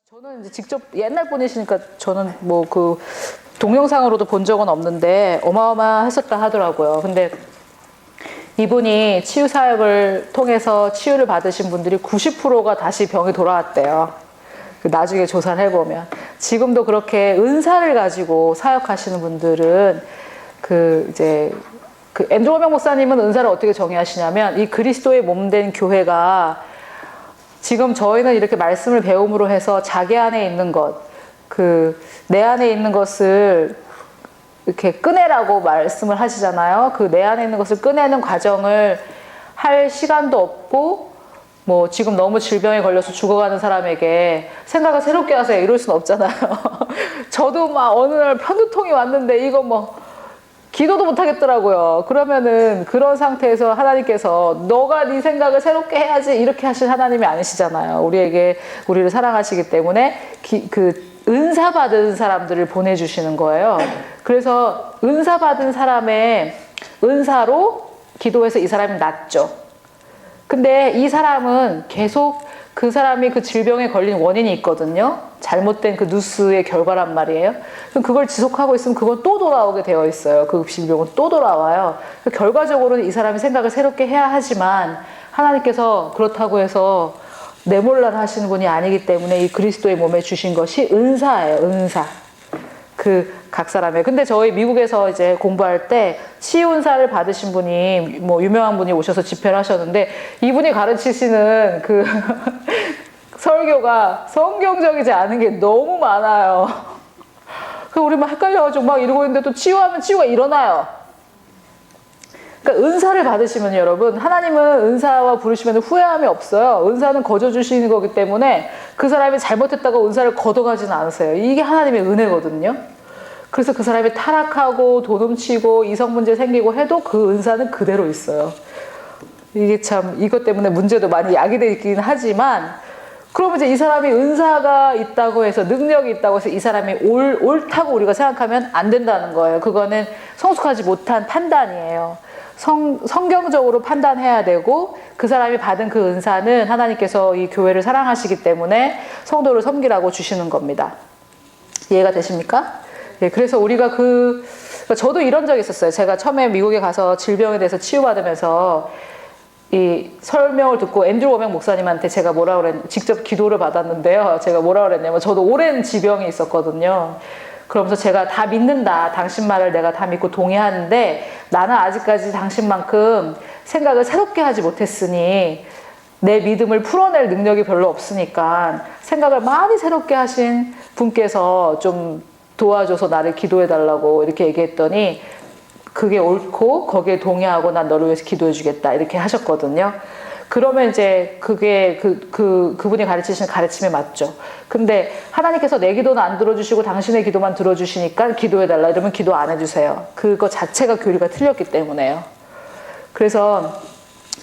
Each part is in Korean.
저는 이제 직접 옛날 분이시니까 저는 뭐 그 동영상으로도 본 적은 없는데 어마어마했었다 하더라고요. 근데 이분이 치유 사역을 통해서 치유를 받으신 분들이 90%가 다시 병이 돌아왔대요. 나중에 조사를 해보면 지금도 그렇게 은사를 가지고 사역하시는 분들은 이제 앤드루 워명 목사님은 은사를 어떻게 정의하시냐면 이 그리스도의 몸된 교회가 지금 저희는 이렇게 말씀을 배움으로 해서 자기 안에 있는 것, 내 안에 있는 것을 이렇게 꺼내라고 말씀을 하시잖아요. 내 안에 있는 것을 꺼내는 과정을 할 시간도 없고, 뭐 지금 너무 질병에 걸려서 죽어가는 사람에게 생각을 새롭게 하세요. 이럴 수는 없잖아요. 저도 막 어느 날 편두통이 왔는데 이거 뭐 기도도 못 하겠더라고요. 그러면은 그런 상태에서 하나님께서 너가 네 생각을 새롭게 해야지 이렇게 하신 하나님이 아니시잖아요. 우리를 사랑하시기 때문에 은사 받은 사람들을 보내주시는 거예요. 그래서 은사 받은 사람의 은사로 기도해서 이 사람이 낫죠. 근데 이 사람은 계속 그 사람이 그 질병에 걸린 원인이 있거든요. 잘못된 그 누스의 결과란 말이에요. 그럼 그걸 지속하고 있으면 그건 또 돌아오게 되어 있어요. 그 질병은 또 돌아와요. 결과적으로는 이 사람이 생각을 새롭게 해야 하지만 하나님께서 그렇다고 해서 내몰라 하시는 분이 아니기 때문에 이 그리스도의 몸에 주신 것이 은사예요. 은사. 각 사람의. 근데 저희 미국에서 이제 공부할 때 치유 은사를 받으신 분이 뭐 유명한 분이 오셔서 집회를 하셨는데 이분이 가르치시는 설교가 성경적이지 않은 게 너무 많아요. 우리 막 헷갈려가지고 막 이러고 있는데 또 치유하면 치유가 일어나요. 그러니까 은사를 받으시면 여러분, 하나님은 은사와 부르시면 후회함이 없어요. 은사는 거저 주시는 거기 때문에 그 사람이 잘못했다고 은사를 걷어가지는 않으세요. 이게 하나님의 은혜거든요. 그래서 그 사람이 타락하고 돈 훔치고 이성 문제 생기고 해도 그 은사는 그대로 있어요. 이게 참 이것 때문에 문제도 많이 야기되긴 하지만, 그러면 이제 이 사람이 은사가 있다고 해서 능력이 있다고 해서 이 사람이 옳다고 우리가 생각하면 안 된다는 거예요. 그거는 성숙하지 못한 판단이에요. 성경적으로 판단해야 되고, 그 사람이 받은 그 은사는 하나님께서 이 교회를 사랑하시기 때문에 성도를 섬기라고 주시는 겁니다. 이해가 되십니까? 예, 그래서 우리가 저도 이런 적이 있었어요. 제가 처음에 미국에 가서 질병에 대해서 치유받으면서 이 설명을 듣고 앤드루 워명 목사님한테 제가 직접 기도를 받았는데요. 제가 뭐라 그랬냐면, 저도 오랜 지병이 있었거든요. 그러면서 제가 다 믿는다. 당신 말을 내가 다 믿고 동의하는데 나는 아직까지 당신만큼 생각을 새롭게 하지 못했으니 내 믿음을 풀어낼 능력이 별로 없으니까 생각을 많이 새롭게 하신 분께서 좀 도와줘서 나를 기도해달라고 이렇게 얘기했더니 그게 옳고 거기에 동의하고 난 너를 위해서 기도해주겠다 이렇게 하셨거든요. 그러면 이제 그게 그분이 가르치시는 가르침에 맞죠. 근데 하나님께서 내 기도는 안 들어주시고 당신의 기도만 들어주시니까 기도해달라 이러면 기도 안 해주세요. 그거 자체가 교리가 틀렸기 때문에요. 그래서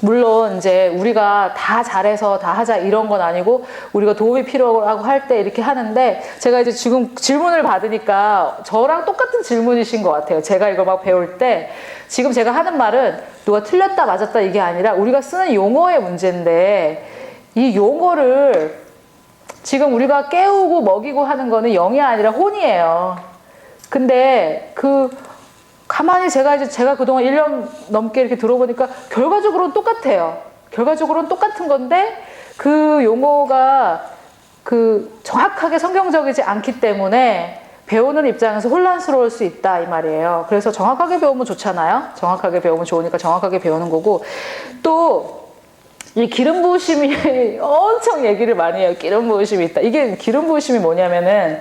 물론 이제 우리가 다 잘해서 다 하자 이런 건 아니고, 우리가 도움이 필요하고 할 때 이렇게 하는데, 제가 이제 지금 질문을 받으니까 저랑 똑같은 질문이신 것 같아요. 제가 이거 막 배울 때 지금 제가 하는 말은 누가 틀렸다 맞았다 이게 아니라 우리가 쓰는 용어의 문제인데, 이 용어를 지금 우리가 깨우고 먹이고 하는 거는 영이 아니라 혼이에요. 근데 가만히 제가 그동안 1년 넘게 이렇게 들어보니까 결과적으로는 똑같아요. 결과적으로는 똑같은 건데 그 용어가 정확하게 성경적이지 않기 때문에 배우는 입장에서 혼란스러울 수 있다 이 말이에요. 그래서 정확하게 배우면 좋잖아요. 정확하게 배우면 좋으니까 정확하게 배우는 거고, 또 이 기름 부으심이 엄청 얘기를 많이 해요. 기름 부으심이 있다. 이게 기름 부으심이 뭐냐면은,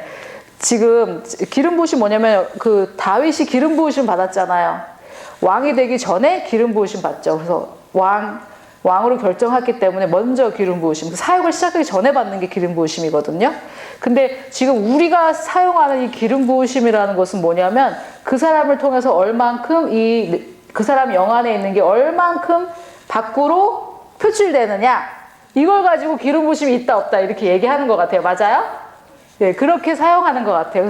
지금 기름 부으심 뭐냐면 다윗이 기름 부으심 받았잖아요. 왕이 되기 전에 기름 부으심 받죠. 그래서 왕으로 결정했기 때문에 먼저 기름 부으심, 사역을 시작하기 전에 받는 게 기름 부으심이거든요. 근데 지금 우리가 사용하는 이 기름 부으심이라는 것은 뭐냐면, 그 사람을 통해서 얼만큼 그 사람 영 안에 있는 게 얼만큼 밖으로 표출되느냐, 이걸 가지고 기름 부으심이 있다 없다 이렇게 얘기하는 것 같아요. 맞아요? 네, 그렇게 사용하는 것 같아요.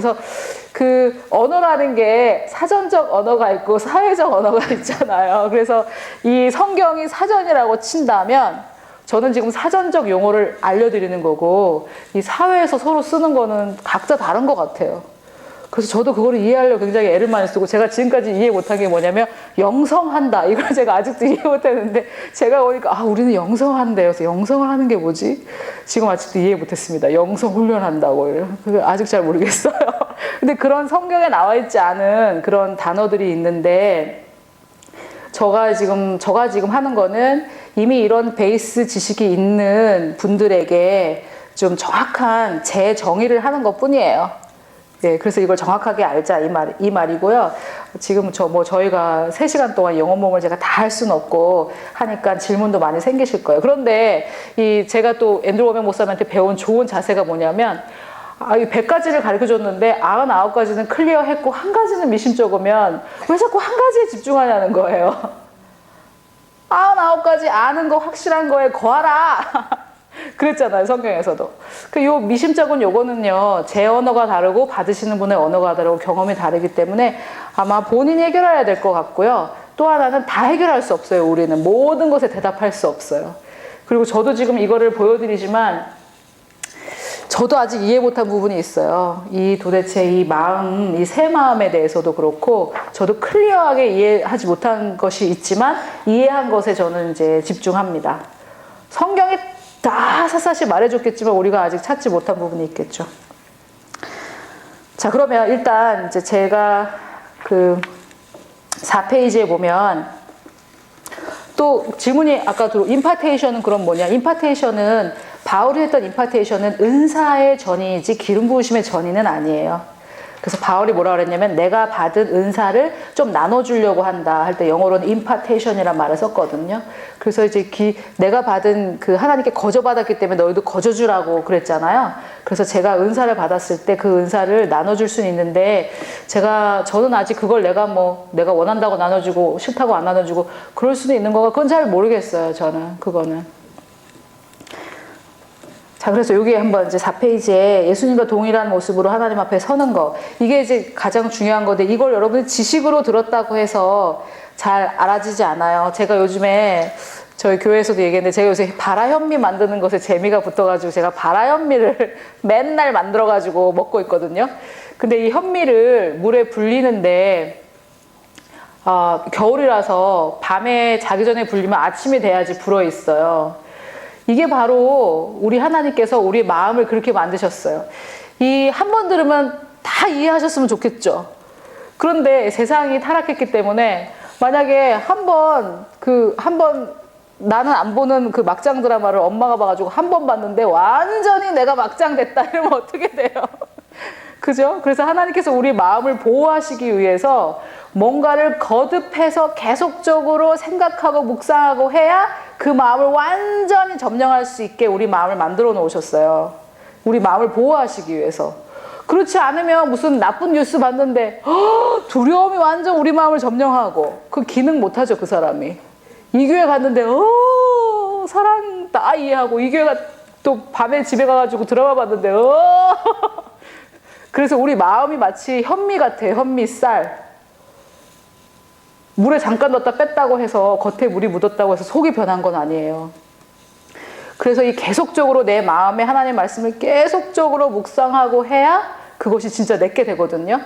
그래서 언어라는 게 사전적 언어가 있고 사회적 언어가 있잖아요. 그래서 이 성경이 사전이라고 친다면 저는 지금 사전적 용어를 알려드리는 거고 이 사회에서 서로 쓰는 거는 각자 다른 것 같아요. 그래서 저도 그거를 이해하려고 굉장히 애를 많이 쓰고 제가 지금까지 이해 못한 게 뭐냐면 영성한다. 이걸 제가 아직도 이해 못했는데 제가 보니까 아 우리는 영성한대요. 그래서 영성을 하는 게 뭐지? 지금 아직도 이해 못했습니다. 영성 훈련한다고. 아직 잘 모르겠어요. 근데 그런 성경에 나와 있지 않은 그런 단어들이 있는데 저가 지금 하는 거는 이미 이런 베이스 지식이 있는 분들에게 좀 정확한 재정의를 하는 것 뿐이에요. 예, 그래서 이걸 정확하게 알자 이 말이고요. 지금 저희가 3시간 동안 영어 모험을 제가 다 할 수는 없고 하니까 질문도 많이 생기실 거예요. 그런데 제가 또 앤드루 워맥 목사님한테 배운 좋은 자세가 뭐냐면 이 100가지를 가르쳐 줬는데 99가지는 클리어했고 한 가지는 미심쩍으면 왜 자꾸 한 가지에 집중하냐는 거예요. 99가지 아는 거 확실한 거에 거하라. 그랬잖아요, 성경에서도. 요 미심쩍은 요거는요, 제 언어가 다르고 받으시는 분의 언어가 다르고 경험이 다르기 때문에 아마 본인이 해결해야 될 것 같고요. 또 하나는 다 해결할 수 없어요, 우리는. 모든 것에 대답할 수 없어요. 그리고 저도 지금 이거를 보여드리지만 저도 아직 이해 못한 부분이 있어요. 도대체 이 마음, 이 새 마음에 대해서도 그렇고 저도 클리어하게 이해하지 못한 것이 있지만 이해한 것에 저는 이제 집중합니다. 성경이 다 샅샅이 말해줬겠지만 우리가 아직 찾지 못한 부분이 있겠죠. 자, 그러면 일단 이제 제가 그 4페이지에 보면 또 질문이 아까 임파테이션은 그럼 뭐냐? 임파테이션은 바울이 했던 임파테이션은 은사의 전이지 기름 부으심의 전이는 아니에요. 그래서 바울이 뭐라 그랬냐면 내가 받은 은사를 좀 나눠주려고 한다 할 때 영어로는 impartation이라는 말을 썼거든요. 그래서 이제 내가 받은 그 하나님께 거저받았기 때문에 너희도 거저주라고 그랬잖아요. 그래서 제가 은사를 받았을 때 그 은사를 나눠줄 수는 있는데 저는 아직 그걸 내가 원한다고 나눠주고 싫다고 안 나눠주고 그럴 수도 있는 거가 그건 잘 모르겠어요. 저는 그거는. 자, 그래서 여기 한번 이제 4페이지에 예수님과 동일한 모습으로 하나님 앞에 서는 거. 이게 이제 가장 중요한 건데, 이걸 여러분이 지식으로 들었다고 해서 잘 알아지지 않아요. 제가 요즘에 저희 교회에서도 얘기했는데, 제가 요새 바라현미 만드는 것에 재미가 붙어가지고, 제가 바라현미를 맨날 만들어가지고 먹고 있거든요. 근데 이 현미를 물에 불리는데, 겨울이라서 밤에 자기 전에 불리면 아침이 돼야지 불어 있어요. 이게 바로 우리 하나님께서 우리 마음을 그렇게 만드셨어요. 한 번 들으면 다 이해하셨으면 좋겠죠. 그런데 세상이 타락했기 때문에 만약에 한 번 나는 안 보는 그 막장 드라마를 엄마가 봐가지고 한 번 봤는데 완전히 내가 막장 됐다 이러면 어떻게 돼요? 그죠? 그래서 하나님께서 우리 마음을 보호하시기 위해서 뭔가를 거듭해서 계속적으로 생각하고 묵상하고 해야 그 마음을 완전히 점령할 수 있게 우리 마음을 만들어 놓으셨어요. 우리 마음을 보호하시기 위해서. 그렇지 않으면 무슨 나쁜 뉴스 봤는데 두려움이 완전 우리 마음을 점령하고 그 기능 못하죠, 그 사람이. 이 교회 갔는데 사랑 다 이해하고 이 교회가 또 밤에 집에 가가지고 드라마 봤는데 그래서 우리 마음이 마치 현미 같아요. 현미쌀. 물에 잠깐 넣었다 뺐다고 해서 겉에 물이 묻었다고 해서 속이 변한 건 아니에요. 그래서 이 계속적으로 내 마음에 하나님의 말씀을 계속적으로 묵상하고 해야 그것이 진짜 내게 되거든요.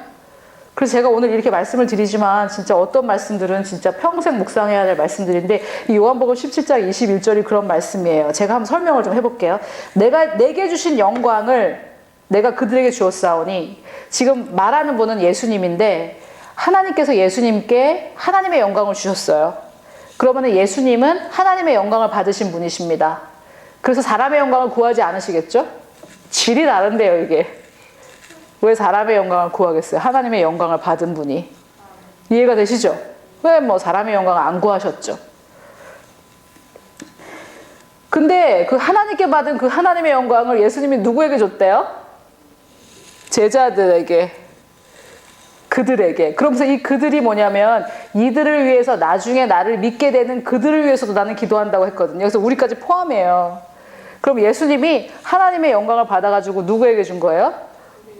그래서 제가 오늘 이렇게 말씀을 드리지만 진짜 어떤 말씀들은 진짜 평생 묵상해야 될 말씀들인데 이 요한복음 17장 21절이 그런 말씀이에요. 제가 한번 설명을 좀 해볼게요. 내게 주신 영광을 내가 그들에게 주었사오니, 지금 말하는 분은 예수님인데 하나님께서 예수님께 하나님의 영광을 주셨어요. 그러면 예수님은 하나님의 영광을 받으신 분이십니다. 그래서 사람의 영광을 구하지 않으시겠죠? 질이 다른데요, 이게. 왜 사람의 영광을 구하겠어요? 하나님의 영광을 받은 분이. 이해가 되시죠? 왜 사람의 영광을 안 구하셨죠? 근데 그 하나님께 받은 그 하나님의 영광을 예수님이 누구에게 줬대요? 제자들에게. 그들에게. 그러면서 이 그들이 뭐냐면 이들을 위해서 나중에 나를 믿게 되는 그들을 위해서도 나는 기도한다고 했거든요. 그래서 우리까지 포함해요. 그럼 예수님이 하나님의 영광을 받아가지고 누구에게 준 거예요?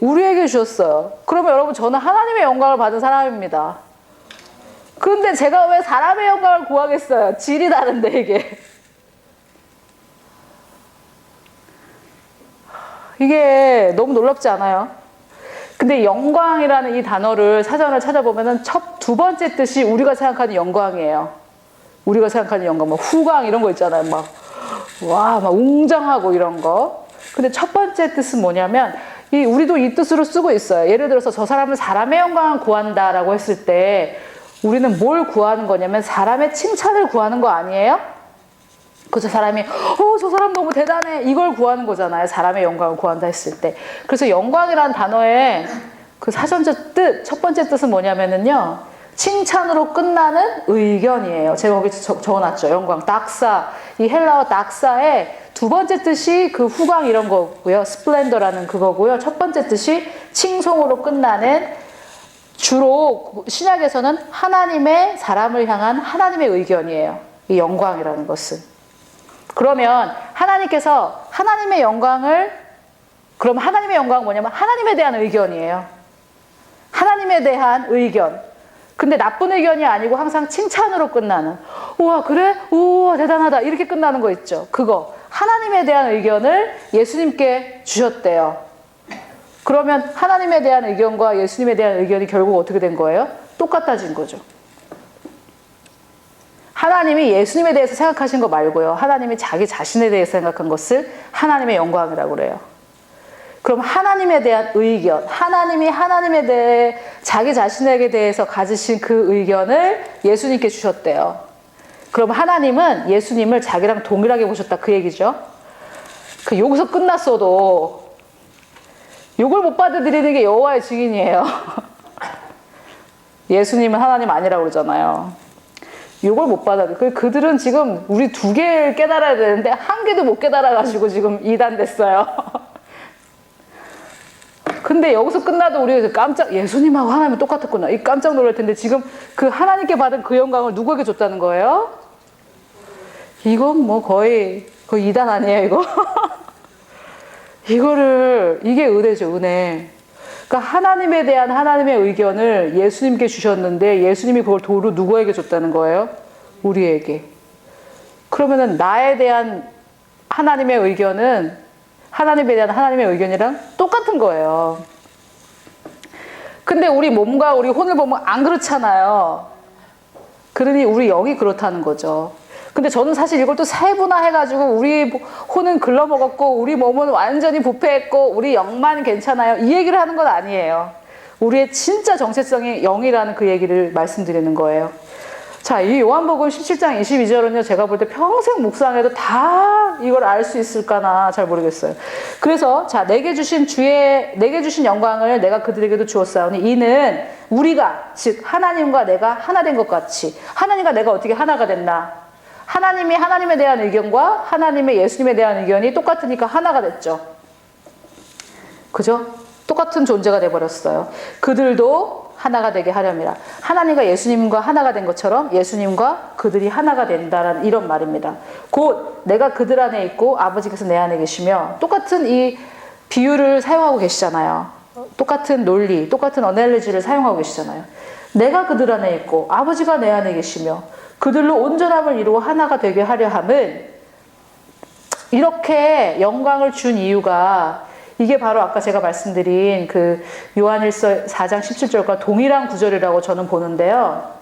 우리에게 주셨어요. 그러면 여러분, 저는 하나님의 영광을 받은 사람입니다. 그런데 제가 왜 사람의 영광을 구하겠어요? 질이 다른데 이게. 이게 너무 놀랍지 않아요? 근데 영광이라는 이 단어를 사전을 찾아보면은 두 번째 뜻이 우리가 생각하는 영광이에요. 우리가 생각하는 영광, 뭐 후광 이런 거 있잖아요. 막 웅장하고 이런 거. 근데 첫 번째 뜻은 뭐냐면 우리도 이 뜻으로 쓰고 있어요. 예를 들어서 저 사람은 사람의 영광을 구한다라고 했을 때 우리는 뭘 구하는 거냐면 사람의 칭찬을 구하는 거 아니에요? 그저 사람이 저 사람 너무 대단해 이걸 구하는 거잖아요. 사람의 영광을 구한다 했을 때. 그래서 영광이라는 단어의 그 사전적 뜻, 첫 번째 뜻은 뭐냐면은요, 칭찬으로 끝나는 의견이에요. 제가 거기 적어놨죠. 영광, 닥사. 이 헬라어 닥사의 두 번째 뜻이 그 후광 이런 거고요. 스플렌더라는 그거고요. 첫 번째 뜻이 칭송으로 끝나는, 주로 신약에서는 하나님의 사람을 향한 하나님의 의견이에요. 이 영광이라는 것은. 그러면 하나님께서 하나님의 영광을, 그럼 하나님의 영광은 뭐냐면 하나님에 대한 의견이에요. 하나님에 대한 의견. 근데 나쁜 의견이 아니고 항상 칭찬으로 끝나는, 우와 그래? 우와 대단하다 이렇게 끝나는 거 있죠. 그거 하나님에 대한 의견을 예수님께 주셨대요. 그러면 하나님에 대한 의견과 예수님에 대한 의견이 결국 어떻게 된 거예요? 똑같아진 거죠. 하나님이 예수님에 대해서 생각하신 거 말고요, 하나님이 자기 자신에 대해서 생각한 것을 하나님의 영광이라고 그래요. 그럼 하나님에 대한 의견, 하나님이 하나님에 대해 자기 자신에게 대해서 가지신 그 의견을 예수님께 주셨대요. 그럼 하나님은 예수님을 자기랑 동일하게 보셨다 그 얘기죠. 여기서 끝났어도 욕을 못 받아들이는 게 여호와의 증인이에요. 예수님은 하나님 아니라고 그러잖아요. 욕을 못 받아들여. 그들은 지금 우리 2개를 깨달아야 되는데 1개도 못 깨달아가지고 지금 이단됐어요. 근데 여기서 끝나도 우리가 예수님하고 하나님은 똑같았구나. 이 깜짝 놀랄 텐데 지금 그 하나님께 받은 그 영광을 누구에게 줬다는 거예요? 이건 뭐 거의 이단 아니에요, 이거? 이게 은혜죠, 은혜. 그러니까 하나님에 대한 하나님의 의견을 예수님께 주셨는데 예수님이 그걸 도로 누구에게 줬다는 거예요? 우리에게. 그러면은 나에 대한 하나님의 의견은 하나님에 대한 하나님의 의견이랑 똑같은 거예요. 근데 우리 몸과 우리 혼을 보면 안 그렇잖아요. 그러니 우리 영이 그렇다는 거죠. 근데 저는 사실 이걸 또 세분화해가지고 우리 혼은 글러먹었고 우리 몸은 완전히 부패했고 우리 영만 괜찮아요, 이 얘기를 하는 건 아니에요. 우리의 진짜 정체성이 영이라는 그 얘기를 말씀드리는 거예요. 자, 이 요한복음 17장 22절은요, 제가 볼 때 평생 묵상해도 다 이걸 알 수 있을까나 잘 모르겠어요. 그래서, 자, 내게 주신 영광을 내가 그들에게도 주었사오니, 이는 우리가, 즉, 하나님과 내가 하나 된 것 같이, 하나님과 내가 어떻게 하나가 됐나? 하나님이 하나님에 대한 의견과 하나님의 예수님에 대한 의견이 똑같으니까 하나가 됐죠. 그죠? 똑같은 존재가 돼버렸어요. 그들도 하나가 되게 하렵니다. 하나님과 예수님과 하나가 된 것처럼 예수님과 그들이 하나가 된다라는 이런 말입니다. 곧 내가 그들 안에 있고 아버지께서 내 안에 계시며, 똑같은 이 비유를 사용하고 계시잖아요. 똑같은 논리, 똑같은 어널리지를 사용하고 계시잖아요. 내가 그들 안에 있고 아버지가 내 안에 계시며 그들로 온전함을 이루어 하나가 되게 하려 함은, 이렇게 영광을 준 이유가 이게 바로 아까 제가 말씀드린 그 요한일서 4장 17절과 동일한 구절이라고 저는 보는데요.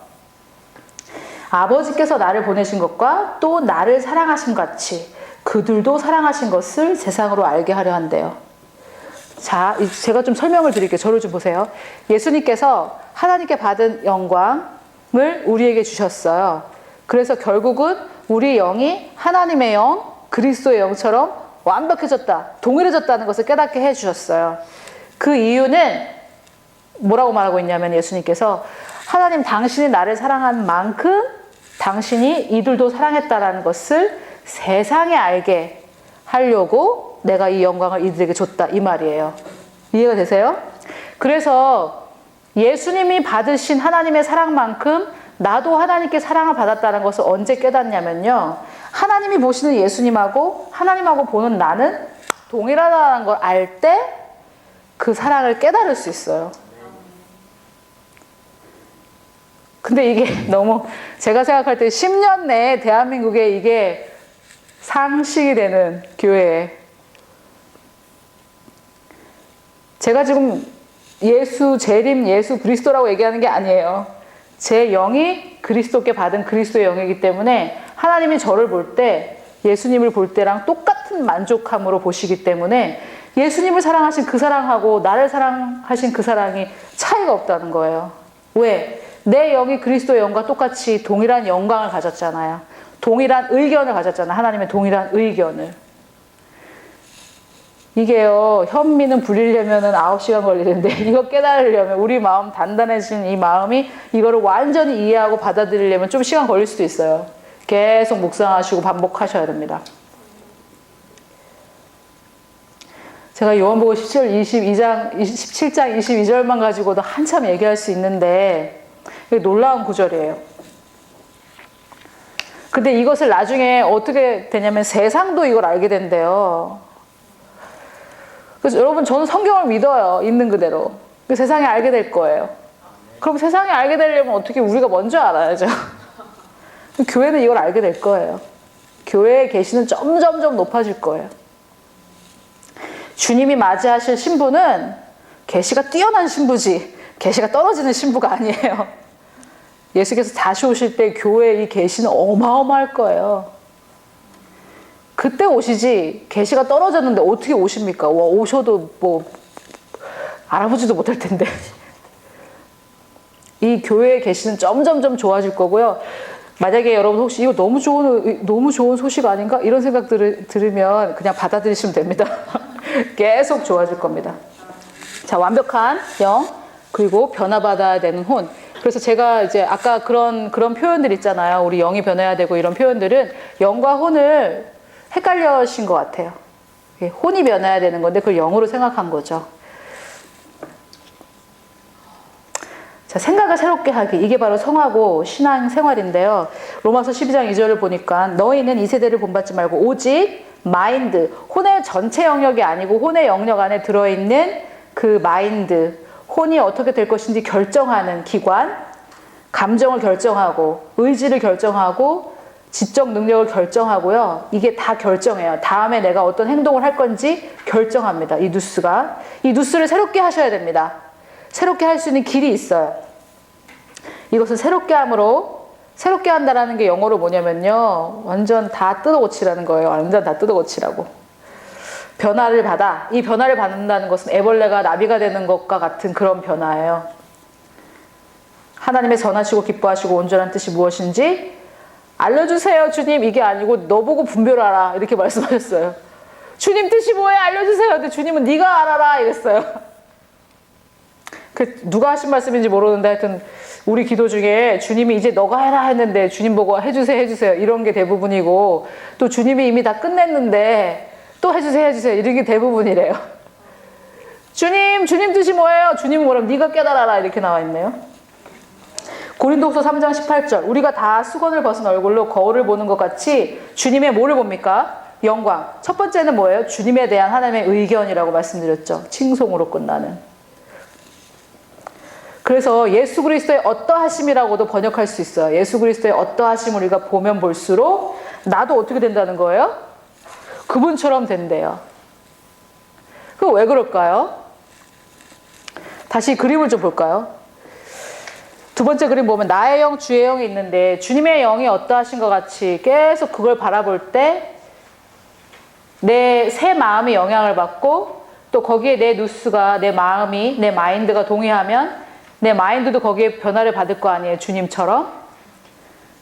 아버지께서 나를 보내신 것과 또 나를 사랑하신 같이 그들도 사랑하신 것을 세상으로 알게 하려 한대요. 자, 제가 좀 설명을 드릴게요. 저를 좀 보세요. 예수님께서 하나님께 받은 영광을 우리에게 주셨어요. 그래서 결국은 우리 영이 하나님의 영, 그리스도의 영처럼 완벽해졌다, 동일해졌다는 것을 깨닫게 해주셨어요. 그 이유는 뭐라고 말하고 있냐면, 예수님께서 하나님 당신이 나를 사랑한 만큼 당신이 이들도 사랑했다라는 것을 세상에 알게 하려고 내가 이 영광을 이들에게 줬다, 이 말이에요. 이해가 되세요? 그래서 예수님이 받으신 하나님의 사랑만큼 나도 하나님께 사랑을 받았다는 것을 언제 깨닫냐면요, 하나님이 보시는 예수님하고 하나님하고 보는 나는 동일하다는 걸 알 때 그 사랑을 깨달을 수 있어요. 근데 이게 너무, 제가 생각할 때 10년 내에 대한민국에 이게 상식이 되는 교회에 제가 지금 예수 재림 예수 그리스도라고 얘기하는 게 아니에요. 제 영이 그리스도께 받은 그리스도의 영이기 때문에 하나님이 저를 볼 때 예수님을 볼 때랑 똑같은 만족함으로 보시기 때문에 예수님을 사랑하신 그 사랑하고 나를 사랑하신 그 사랑이 차이가 없다는 거예요. 왜? 내 영이 그리스도의 영과 똑같이 동일한 영광을 가졌잖아요. 동일한 의견을 가졌잖아요. 하나님의 동일한 의견을. 이게요, 현미는 불리려면 9시간 걸리는데 이거 깨달으려면 우리 마음 단단해진 이 마음이 이거를 완전히 이해하고 받아들이려면 좀 시간 걸릴 수도 있어요. 계속 묵상하시고 반복하셔야 됩니다. 제가 요한복음 17장 22절만 가지고도 한참 얘기할 수 있는데 놀라운 구절이에요. 근데 이것을 나중에 어떻게 되냐면 세상도 이걸 알게 된대요. 그래서 여러분 저는 성경을 믿어요. 있는 그대로. 세상이 알게 될 거예요. 그럼 세상이 알게 되려면 어떻게 우리가 먼저 알아야죠. 교회는 이걸 알게 될 거예요. 교회의 계시는 점점점 높아질 거예요. 주님이 맞이하실 신부는 계시가 뛰어난 신부지 계시가 떨어지는 신부가 아니에요. 예수께서 다시 오실 때 교회의 이 계시는 어마어마할 거예요. 그때 오시지 계시가 떨어졌는데 어떻게 오십니까? 와, 오셔도 뭐 알아보지도 못할 텐데. 이 교회의 계시는 점점점 좋아질 거고요. 만약에 여러분 혹시 이거 너무 좋은 소식 아닌가? 이런 생각 들으면 그냥 받아들이시면 됩니다. 계속 좋아질 겁니다. 자, 완벽한 영, 그리고 변화받아야 되는 혼. 그래서 제가 이제 아까 그런 표현들 있잖아요. 우리 영이 변해야 되고 이런 표현들은 영과 혼을 헷갈려신 것 같아요. 혼이 변해야 되는 건데 그걸 영으로 생각한 거죠. 자, 생각을 새롭게 하기. 이게 바로 성하고 신앙 생활인데요. 로마서 12장 2절을 보니까 너희는 이 세대를 본받지 말고 오직 마인드, 혼의 전체 영역이 아니고 혼의 영역 안에 들어있는 그 마인드, 혼이 어떻게 될 것인지 결정하는 기관, 감정을 결정하고 의지를 결정하고 지적 능력을 결정하고요. 이게 다 결정해요. 다음에 내가 어떤 행동을 할 건지 결정합니다. 이 누스가. 이 누스를 새롭게 하셔야 됩니다. 새롭게 할 수 있는 길이 있어요. 이것을 새롭게 함으로, 새롭게 한다라는 게 영어로 뭐냐면요. 완전 다 뜯어고치라는 거예요. 완전 다 뜯어고치라고. 변화를 받아. 이 변화를 받는다는 것은 애벌레가 나비가 되는 것과 같은 그런 변화예요. 하나님의 선하시고 기뻐하시고 온전한 뜻이 무엇인지 알려주세요, 주님. 이게 아니고 너 보고 분별하라. 이렇게 말씀하셨어요. 주님 뜻이 뭐예요? 알려주세요. 근데 주님은 네가 알아라. 이랬어요. 누가 하신 말씀인지 모르는데 하여튼 우리 기도 중에 주님이 이제 너가 해라 했는데 주님 보고 해주세요 이런 게 대부분이고, 또 주님이 이미 다 끝냈는데 또 해주세요 이런 게 대부분이래요. 주님 뜻이 뭐예요? 주님은 뭐라면 네가 깨달아라 이렇게 나와 있네요. 고린도후서 3장 18절 우리가 다 수건을 벗은 얼굴로 거울을 보는 것 같이 주님의 뭐를 봅니까? 영광. 첫 번째는 뭐예요? 주님에 대한 하나님의 의견이라고 말씀드렸죠. 칭송으로 끝나는. 그래서 예수 그리스도의 어떠하심이라고도 번역할 수 있어요. 예수 그리스도의 어떠하심을 우리가 보면 볼수록 나도 어떻게 된다는 거예요? 그분처럼 된대요. 그럼 왜 그럴까요? 다시 그림을 좀 볼까요? 두 번째 그림 보면 나의 영, 주의 영이 있는데 주님의 영이 어떠하신 것 같이 계속 그걸 바라볼 때 내 새 마음이 영향을 받고 또 거기에 내 누스가, 내 마음이, 내 마인드가 동의하면 내 마인드도 거기에 변화를 받을 거 아니에요. 주님처럼.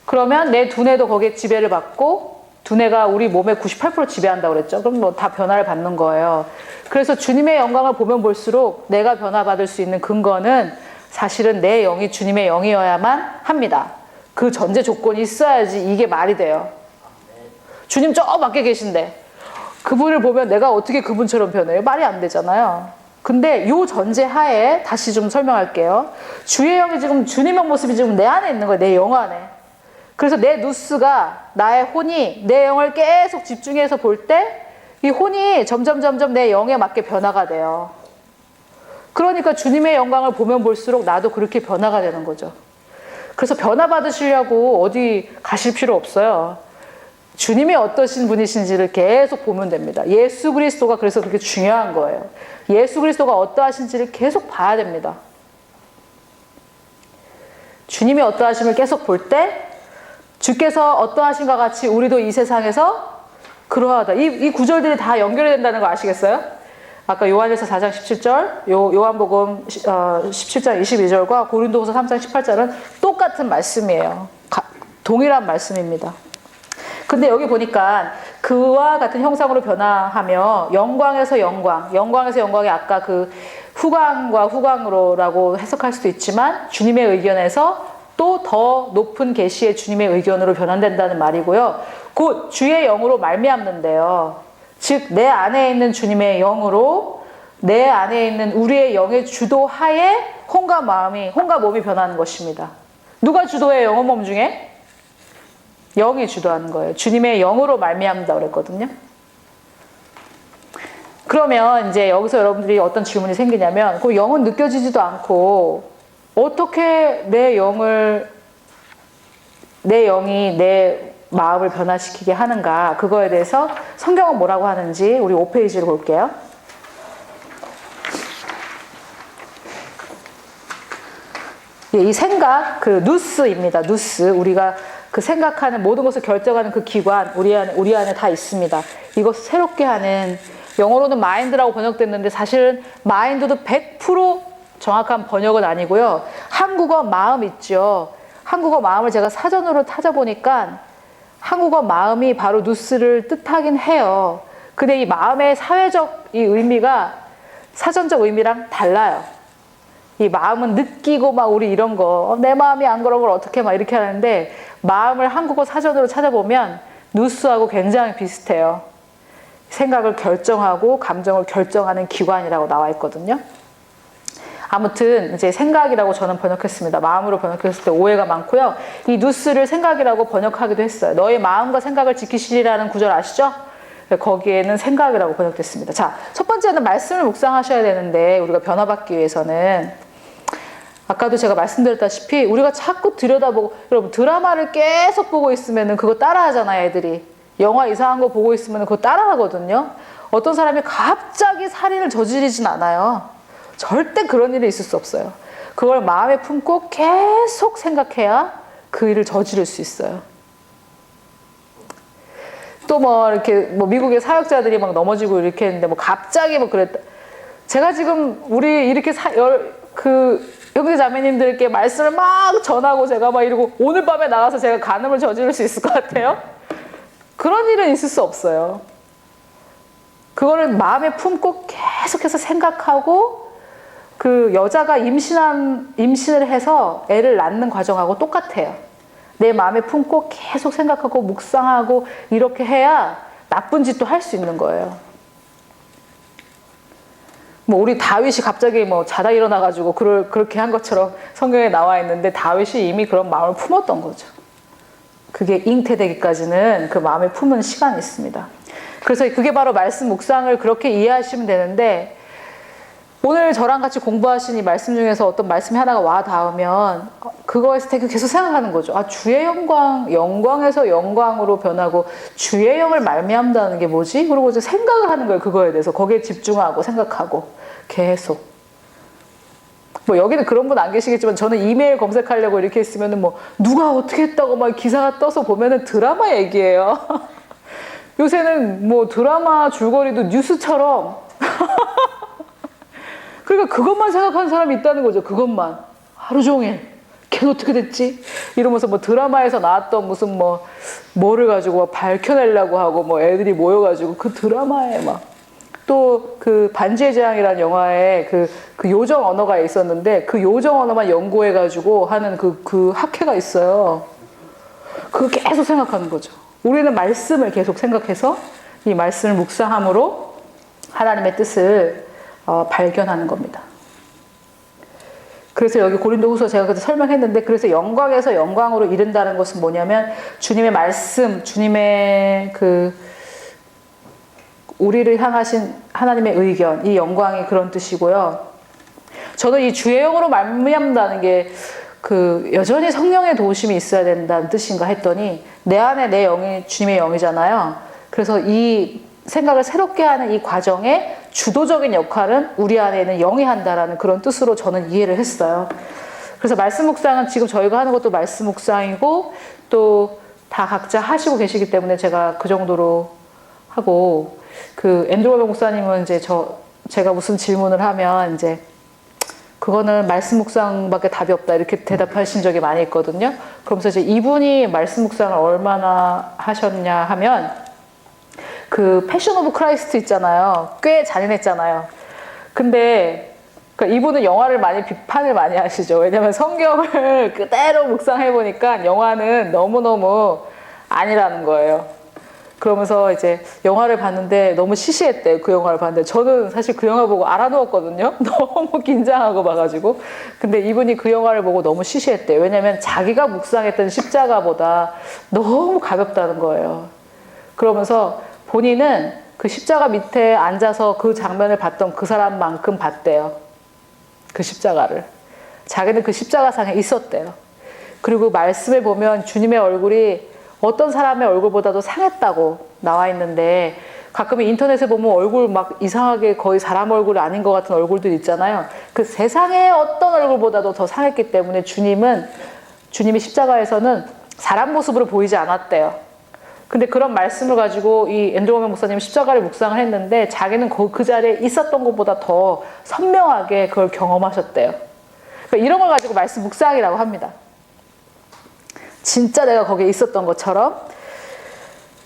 그러면 내 두뇌도 거기에 지배를 받고, 두뇌가 우리 몸의 98% 지배한다고 그랬죠. 그럼 뭐 다 변화를 받는 거예요. 그래서 주님의 영광을 보면 볼수록 내가 변화받을 수 있는 근거는 사실은 내 영이 주님의 영이어야만 합니다. 그 전제 조건이 있어야지 이게 말이 돼요. 주님 저 밖에 계신데 그분을 보면 내가 어떻게 그분처럼 변해요? 말이 안 되잖아요. 근데 요 전제 하에 다시 좀 설명할게요. 주의 영이 지금 주님의 모습이 지금 내 안에 있는 거예요. 내 영 안에. 그래서 내 누스가, 나의 혼이 내 영을 계속 집중해서 볼 때 이 혼이 점점 내 영에 맞게 변화가 돼요. 그러니까 주님의 영광을 보면 볼수록 나도 그렇게 변화가 되는 거죠. 그래서 변화 받으시려고 어디 가실 필요 없어요. 주님이 어떠신 분이신지를 계속 보면 됩니다. 예수 그리스도가 그래서 그렇게 중요한 거예요. 예수 그리스도가 어떠하신지를 계속 봐야 됩니다. 주님이 어떠하심을 계속 볼 때 주께서 어떠하신가 같이 우리도 이 세상에서 그러하다. 이 구절들이 다 연결이 된다는 거 아시겠어요? 아까 요한일서 4장 17절, 요한복음 17장 22절과 고린도후서 3장 18절은 똑같은 말씀이에요. 동일한 말씀입니다. 근데 여기 보니까 그와 같은 형상으로 변화하며 영광에서 영광, 영광에서 영광이 아까 그 후광과 후광으로라고 해석할 수도 있지만 주님의 의견에서 또 더 높은 계시의 주님의 의견으로 변환된다는 말이고요. 곧 주의 영으로 말미암는데요. 즉 내 안에 있는 주님의 영으로 내 안에 있는 우리의 영의 주도하에 혼과 몸이 변하는 것입니다. 누가 주도해요? 영혼 몸 중에? 영이 주도하는 거예요. 주님의 영으로 말미암는다고 그랬거든요. 그러면 이제 여기서 여러분들이 어떤 질문이 생기냐면 그 영은 느껴지지도 않고 어떻게 내 영이 내 마음을 변화시키게 하는가, 그거에 대해서 성경은 뭐라고 하는지 우리 5페이지를 볼게요. 이 생각, 그 누스입니다. 누스. 우리가 그 생각하는 모든 것을 결정하는 그 기관, 우리 안에 다 있습니다. 이것 새롭게 하는, 영어로는 마인드라고 번역됐는데 사실은 마인드도 100% 정확한 번역은 아니고요. 한국어 마음 있죠. 한국어 마음을 제가 사전으로 찾아보니까 한국어 마음이 바로 누스를 뜻하긴 해요. 근데 이 마음의 사회적 이 의미가 사전적 의미랑 달라요. 이 마음은 느끼고 막 우리 이런 거, 내 마음이 안 그런 걸 어떻게 막 이렇게 하는데 마음을 한국어 사전으로 찾아보면 누스하고 굉장히 비슷해요. 생각을 결정하고 감정을 결정하는 기관이라고 나와 있거든요. 아무튼 이제 생각이라고 저는 번역했습니다. 마음으로 번역했을 때 오해가 많고요. 이 누스를 생각이라고 번역하기도 했어요. 너의 마음과 생각을 지키시리라는 구절 아시죠? 거기에는 생각이라고 번역됐습니다. 자, 첫 번째는 말씀을 묵상하셔야 되는데 우리가 변화받기 위해서는 아까도 제가 말씀드렸다시피 우리가 자꾸 들여다보고, 여러분 드라마를 계속 보고 있으면 그거 따라하잖아요, 애들이. 영화 이상한 거 보고 있으면 그거 따라하거든요. 어떤 사람이 갑자기 살인을 저지르진 않아요. 절대 그런 일이 있을 수 없어요. 그걸 마음에 품고 계속 생각해야 그 일을 저지를 수 있어요. 또 뭐 이렇게 뭐 미국의 사역자들이 막 넘어지고 이렇게 했는데 뭐 갑자기 뭐 그랬다. 제가 지금 우리 이렇게 형제 자매님들께 말씀을 막 전하고 제가 막 이러고 오늘 밤에 나가서 제가 간음을 저지를 수 있을 것 같아요? 그런 일은 있을 수 없어요. 그거를 마음에 품고 계속해서 생각하고, 그 여자가 임신을 해서 애를 낳는 과정하고 똑같아요. 내 마음에 품고 계속 생각하고 묵상하고 이렇게 해야 나쁜 짓도 할 수 있는 거예요. 뭐 우리 다윗이 갑자기 뭐 자다 일어나가지고 그렇게 한 것처럼 성경에 나와 있는데 다윗이 이미 그런 마음을 품었던 거죠. 그게 잉태되기까지는 그 마음에 품은 시간이 있습니다. 그래서 그게 바로 말씀 묵상을 그렇게 이해하시면 되는데, 오늘 저랑 같이 공부하신 이 말씀 중에서 어떤 말씀이 하나가 와 닿으면 그거에서 되게 계속 생각하는 거죠. 아, 주의 영광에서 영광으로 변하고 주의 영을 말미암다는 게 뭐지? 그러고 이제 생각을 하는 거예요. 그거에 대해서. 거기에 집중하고 생각하고 계속. 뭐 여기는 그런 분 안 계시겠지만 저는 이메일 검색하려고 이렇게 했으면은 뭐 누가 어떻게 했다고 막 기사가 떠서 보면은 드라마 얘기예요. 요새는 뭐 드라마 줄거리도 뉴스처럼 그러니까 그것만 생각하는 사람이 있다는 거죠. 그것만. 하루 종일. 걔는 어떻게 됐지? 이러면서 뭐 드라마에서 나왔던 무슨 뭐를 가지고 막 밝혀내려고 하고 뭐 애들이 모여가지고 그 드라마에 막. 또 그 반지의 제왕이라는 영화에 그 요정 언어가 있었는데 그 요정 언어만 연구해가지고 하는 그 학회가 있어요. 그거 계속 생각하는 거죠. 우리는 말씀을 계속 생각해서 이 말씀을 묵상함으로 하나님의 뜻을 발견하는 겁니다. 그래서 여기 고린도후서 제가 그때 설명했는데, 그래서 영광에서 영광으로 이른다는 것은 뭐냐면 주님의 말씀, 주님의 우리를 향하신 하나님의 의견, 이 영광이 그런 뜻이고요. 저는 이 주의 영으로 말미암다는 게 그 여전히 성령의 도우심이 있어야 된다는 뜻인가 했더니 내 안에 내 영이 주님의 영이잖아요. 그래서 이 생각을 새롭게 하는 이 과정에 주도적인 역할은 우리 안에 있는 영이 한다라는 그런 뜻으로 저는 이해를 했어요. 그래서 말씀 묵상은 지금 저희가 하는 것도 말씀 묵상이고 또 다 각자 하시고 계시기 때문에 제가 그 정도로 하고, 그 앤드루 목사님은 이제 제가 무슨 질문을 하면 이제 그거는 말씀 묵상밖에 답이 없다 이렇게 대답하신 적이 많이 있거든요. 그러면서 이제 이분이 말씀 묵상을 얼마나 하셨냐 하면 그 패션 오브 크라이스트 있잖아요. 꽤 잔인했잖아요. 근데 그러니까 이분은 영화를 많이 비판을 많이 하시죠. 왜냐면 성경을 그대로 묵상해보니까 영화는 너무너무 아니라는 거예요. 그러면서 이제 영화를 봤는데 너무 시시했대요. 그 영화를 봤는데 저는 사실 그 영화 보고 알아누웠거든요. 너무 긴장하고 봐가지고. 근데 이분이 그 영화를 보고 너무 시시했대요. 왜냐면 자기가 묵상했던 십자가보다 너무 가볍다는 거예요. 그러면서 본인은 그 십자가 밑에 앉아서 그 장면을 봤던 그 사람만큼 봤대요. 그 십자가를. 자기는 그 십자가상에 있었대요. 그리고 말씀을 보면 주님의 얼굴이 어떤 사람의 얼굴보다도 상했다고 나와 있는데, 가끔 인터넷에 보면 얼굴 막 이상하게 거의 사람 얼굴이 아닌 것 같은 얼굴들 있잖아요. 그 세상의 어떤 얼굴보다도 더 상했기 때문에 주님이 십자가에서는 사람 모습으로 보이지 않았대요. 근데 그런 말씀을 가지고 이 앤드루 워먼 목사님이 십자가를 묵상을 했는데 자기는 그 자리에 있었던 것보다 더 선명하게 그걸 경험하셨대요. 그러니까 이런 걸 가지고 말씀 묵상이라고 합니다. 진짜 내가 거기에 있었던 것처럼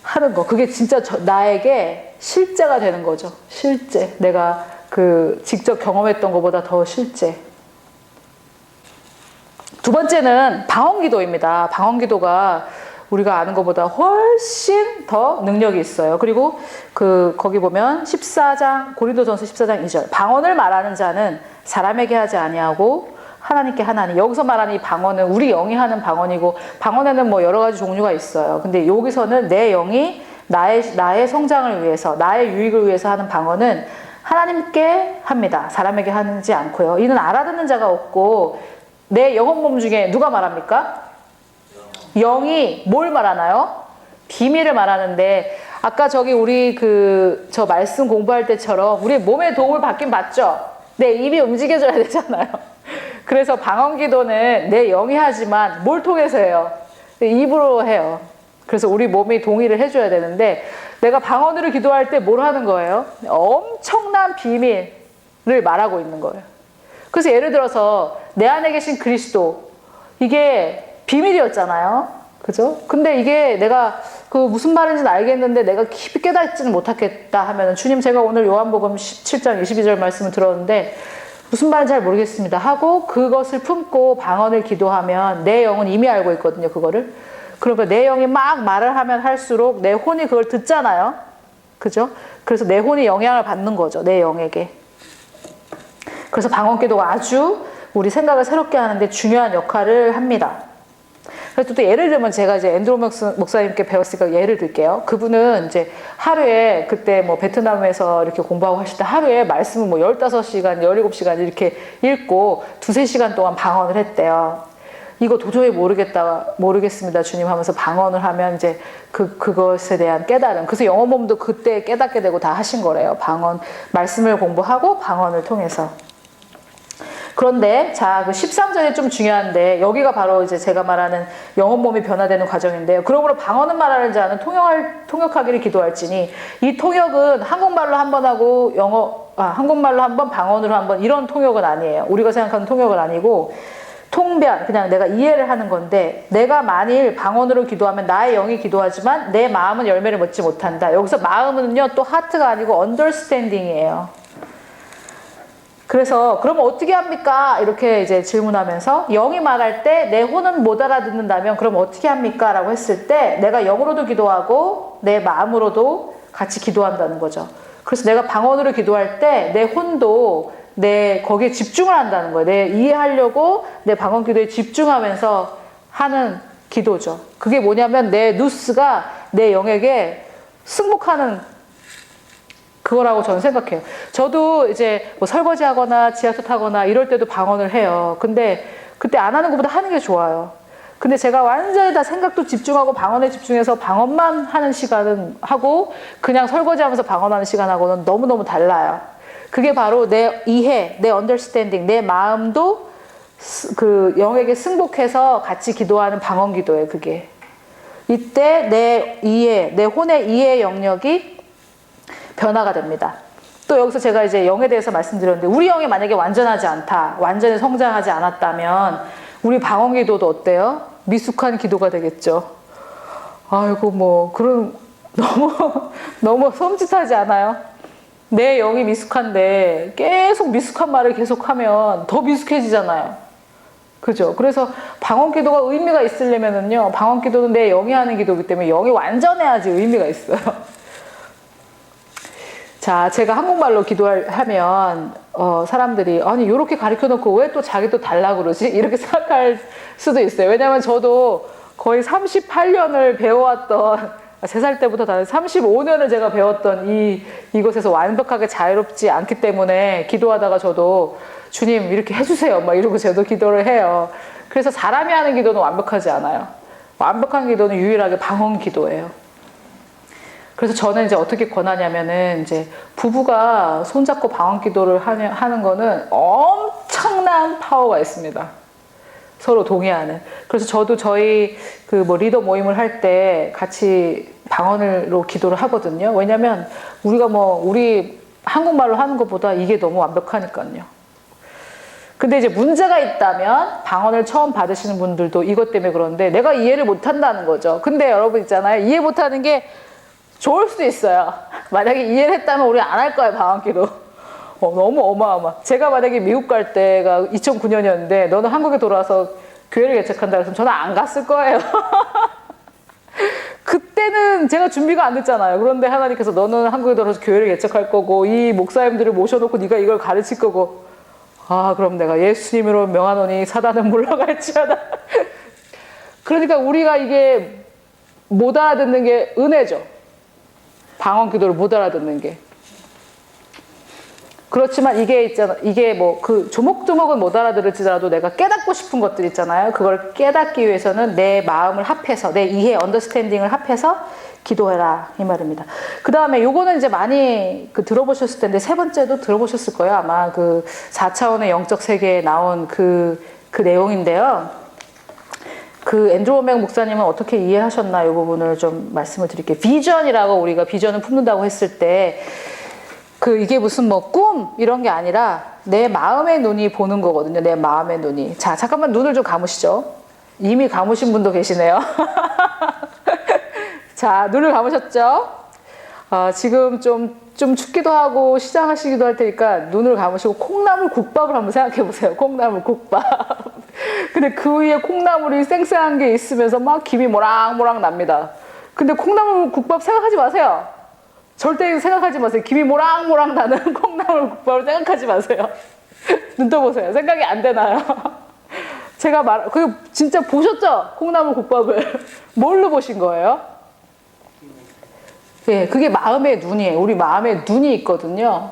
하는 거. 그게 진짜 나에게 실제가 되는 거죠. 실제. 내가 그 직접 경험했던 것보다 더 실제. 두 번째는 방언기도입니다. 방언기도가 우리가 아는 것보다 훨씬 더 능력이 있어요. 그리고 거기 보면 14장, 고린도전서 14장 2절. 방언을 말하는 자는 사람에게 하지 아니하고 하나님께 하나니. 여기서 말하는 이 방언은 우리 영이 하는 방언이고, 방언에는 뭐 여러 가지 종류가 있어요. 근데 여기서는 내 영이 나의 성장을 위해서, 나의 유익을 위해서 하는 방언은 하나님께 합니다. 사람에게 하지 않고요. 이는 알아듣는 자가 없고, 내 영혼 몸 중에 누가 말합니까? 영이 뭘 말하나요? 비밀을 말하는데, 아까 우리 저 말씀 공부할 때처럼 우리 몸의 도움을 받긴 받죠? 내 입이 움직여줘야 되잖아요. 그래서 방언기도는 내 영이 하지만 뭘 통해서 해요? 내 입으로 해요. 그래서 우리 몸이 동의를 해줘야 되는데, 내가 방언으로 기도할 때 뭘 하는 거예요? 엄청난 비밀을 말하고 있는 거예요. 그래서 예를 들어서 내 안에 계신 그리스도, 이게 비밀이었잖아요. 그죠? 근데 이게 내가 무슨 말인지는 알겠는데 내가 깊이 깨닫지는 못하겠다 하면, 주님 제가 오늘 요한복음 17장 22절 말씀을 들었는데 무슨 말인지 잘 모르겠습니다 하고 그것을 품고 방언을 기도하면 내 영은 이미 알고 있거든요. 그거를. 그러니까 내 영이 막 말을 하면 할수록 내 혼이 그걸 듣잖아요. 그죠? 그래서 내 혼이 영향을 받는 거죠. 내 영에게. 그래서 방언 기도가 아주 우리 생각을 새롭게 하는데 중요한 역할을 합니다. 그래서 또 예를 들면 제가 이제 앤드루 목사님께 배웠으니까 예를 들게요. 그분은 이제 하루에 그때 뭐 베트남에서 이렇게 공부하고 하실 때 하루에 말씀을 뭐 15시간, 17시간 이렇게 읽고 2-3시간 동안 방언을 했대요. 이거 도저히 모르겠습니다, 주님 하면서 방언을 하면 이제 그것에 대한 깨달음. 그래서 영어 몸도 그때 깨닫게 되고 다 하신 거래요. 방언, 말씀을 공부하고 방언을 통해서. 그런데 그 13절이 좀 중요한데, 여기가 바로 이제 제가 말하는 영혼 몸이 변화되는 과정인데요. 그러므로 방언은 말하는 자는 통역하기를 기도할지니, 이 통역은 한국말로 한 번 하고 한국말로 한 번, 방언으로 한 번, 이런 통역은 아니에요. 우리가 생각하는 통역은 아니고 통변, 그냥 내가 이해를 하는 건데, 내가 만일 방언으로 기도하면 나의 영이 기도하지만 내 마음은 열매를 맺지 못한다. 여기서 마음은요 또 하트가 아니고 언더스탠딩이에요. 그래서 그러면 어떻게 합니까? 이렇게 이제 질문하면서, 영이 말할 때 내 혼은 못 알아듣는다면 그럼 어떻게 합니까? 라고 했을 때 내가 영으로도 기도하고 내 마음으로도 같이 기도한다는 거죠. 그래서 내가 방언으로 기도할 때 내 혼도 거기에 집중을 한다는 거예요. 내 이해하려고 내 방언 기도에 집중하면서 하는 기도죠. 그게 뭐냐면 내 누스가 내 영에게 승복하는 그거라고 저는 생각해요. 저도 이제 뭐 설거지 하거나 지하철 타거나 이럴 때도 방언을 해요. 근데 그때 안 하는 것보다 하는 게 좋아요. 근데 제가 완전히 다 생각도 집중하고 방언에 집중해서 방언만 하는 시간은 하고 그냥 설거지하면서 방언하는 시간하고는 너무너무 달라요. 그게 바로 내 이해, 내 understanding, 내 마음도 그 영에게 승복해서 같이 기도하는 방언 기도예요, 그게. 이때 내 이해, 내 혼의 이해 영역이 변화가 됩니다. 또 여기서 제가 이제 영에 대해서 말씀드렸는데 우리 영이 만약에 완전하지 않다, 완전히 성장하지 않았다면 우리 방언 기도도 어때요? 미숙한 기도가 되겠죠. 아이고 뭐 그런 너무 섬찟하지 않아요? 내 영이 미숙한데 계속 미숙한 말을 계속하면 더 미숙해지잖아요. 그죠? 그래서 방언 기도가 의미가 있으려면은요, 방언 기도는 내 영이 하는 기도이기 때문에 영이 완전해야지 의미가 있어요. 자, 제가 한국말로 기도하면 사람들이 아니 이렇게 가르쳐놓고 왜 또 자기 또 달라 그러지? 이렇게 생각할 수도 있어요. 왜냐하면 저도 거의 38년을 배워왔던 3살 때부터 다 35년을 제가 배웠던 이곳에서 완벽하게 자유롭지 않기 때문에 기도하다가 저도 주님 이렇게 해주세요 막 이러고 저도 기도를 해요. 그래서 사람이 하는 기도는 완벽하지 않아요. 완벽한 기도는 유일하게 방언 기도예요. 그래서 저는 이제 어떻게 권하냐면은 이제 부부가 손잡고 방언 기도를 하는 거는 엄청난 파워가 있습니다. 서로 동의하는. 그래서 저도 저희 그 뭐 리더 모임을 할 때 같이 방언으로 기도를 하거든요. 왜냐면 우리 한국말로 하는 것보다 이게 너무 완벽하니까요. 근데 이제 문제가 있다면 방언을 처음 받으시는 분들도 이것 때문에 그런데 내가 이해를 못 한다는 거죠. 근데 여러분 있잖아요. 이해 못 하는 게 좋을 수도 있어요. 만약에 이해를 했다면 우리 안 할 거예요, 방언 기도. 너무 어마어마. 제가 만약에 미국 갈 때가 2009년이었는데 너는 한국에 돌아와서 교회를 개척한다 그랬으면 저는 안 갔을 거예요. 그때는 제가 준비가 안 됐잖아요. 그런데 하나님께서 너는 한국에 돌아와서 교회를 개척할 거고 이 목사님들을 모셔놓고 네가 이걸 가르칠 거고 그럼 내가 예수님으로 명하노니 사단은 물러갈지어다. 그러니까 우리가 이게 못 알아듣는 게 은혜죠. 방언 기도를 못 알아듣는 게. 그렇지만 이게 뭐 그 조목조목은 못 알아들을지라도 내가 깨닫고 싶은 것들 있잖아요. 그걸 깨닫기 위해서는 내 마음을 합해서, 내 이해, 언더스탠딩을 합해서 기도해라. 이 말입니다. 그 다음에 요거는 이제 많이 들어보셨을 텐데, 세 번째도 들어보셨을 거예요. 아마 그 4차원의 영적 세계에 나온 그 내용인데요. 그 앤드루 워맥 목사님은 어떻게 이해하셨나 이 부분을 좀 말씀을 드릴게요. 비전이라고 우리가 비전을 품는다고 했을 때 이게 무슨 뭐 꿈 이런 게 아니라 내 마음의 눈이 보는 거거든요. 내 마음의 눈이. 자, 잠깐만 눈을 좀 감으시죠. 이미 감으신 분도 계시네요. 자, 눈을 감으셨죠? 지금 좀 춥기도 하고 시장하시기도 할 테니까 눈을 감으시고 콩나물 국밥을 한번 생각해 보세요. 콩나물 국밥. 근데 그 위에 콩나물이 쌩쌩한 게 있으면서 막 김이 모락모락 납니다. 근데 콩나물 국밥 생각하지 마세요. 절대 생각하지 마세요. 김이 모락모락 나는 콩나물 국밥을 생각하지 마세요. 눈 떠보세요. 생각이 안 되나요? 제가 진짜 보셨죠? 콩나물 국밥을. 뭘로 보신 거예요? 예, 그게 마음의 눈이에요. 우리 마음의 눈이 있거든요.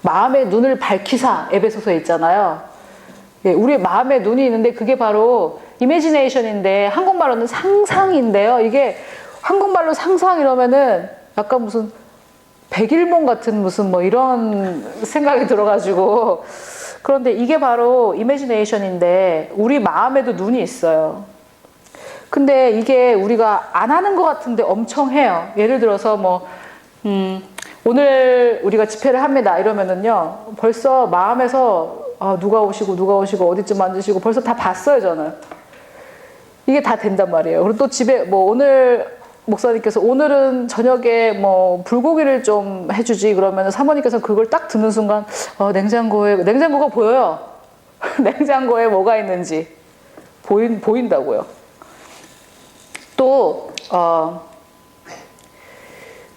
마음의 눈을 밝히사 에베소서에 있잖아요. 예, 우리 마음의 눈이 있는데 그게 바로 이미지네이션인데 한국말로는 상상인데요. 이게 한국말로 상상 이러면은 약간 무슨 백일몽 같은 무슨 뭐 이런 생각이 들어가지고 그런데 이게 바로 이미지네이션인데 우리 마음에도 눈이 있어요. 근데 이게 우리가 안 하는 것 같은데 엄청 해요. 예를 들어서 뭐 오늘 우리가 집회를 합니다 이러면은요 벌써 마음에서 누가 오시고 어디쯤 앉으시고 벌써 다 봤어요. 저는 이게 다 된단 말이에요. 그리고 또 집에 뭐 오늘 목사님께서 오늘은 저녁에 뭐 불고기를 좀 해주지 그러면 사모님께서 그걸 딱 듣는 순간 냉장고가 보여요. 냉장고에 뭐가 있는지 보인다고요. 또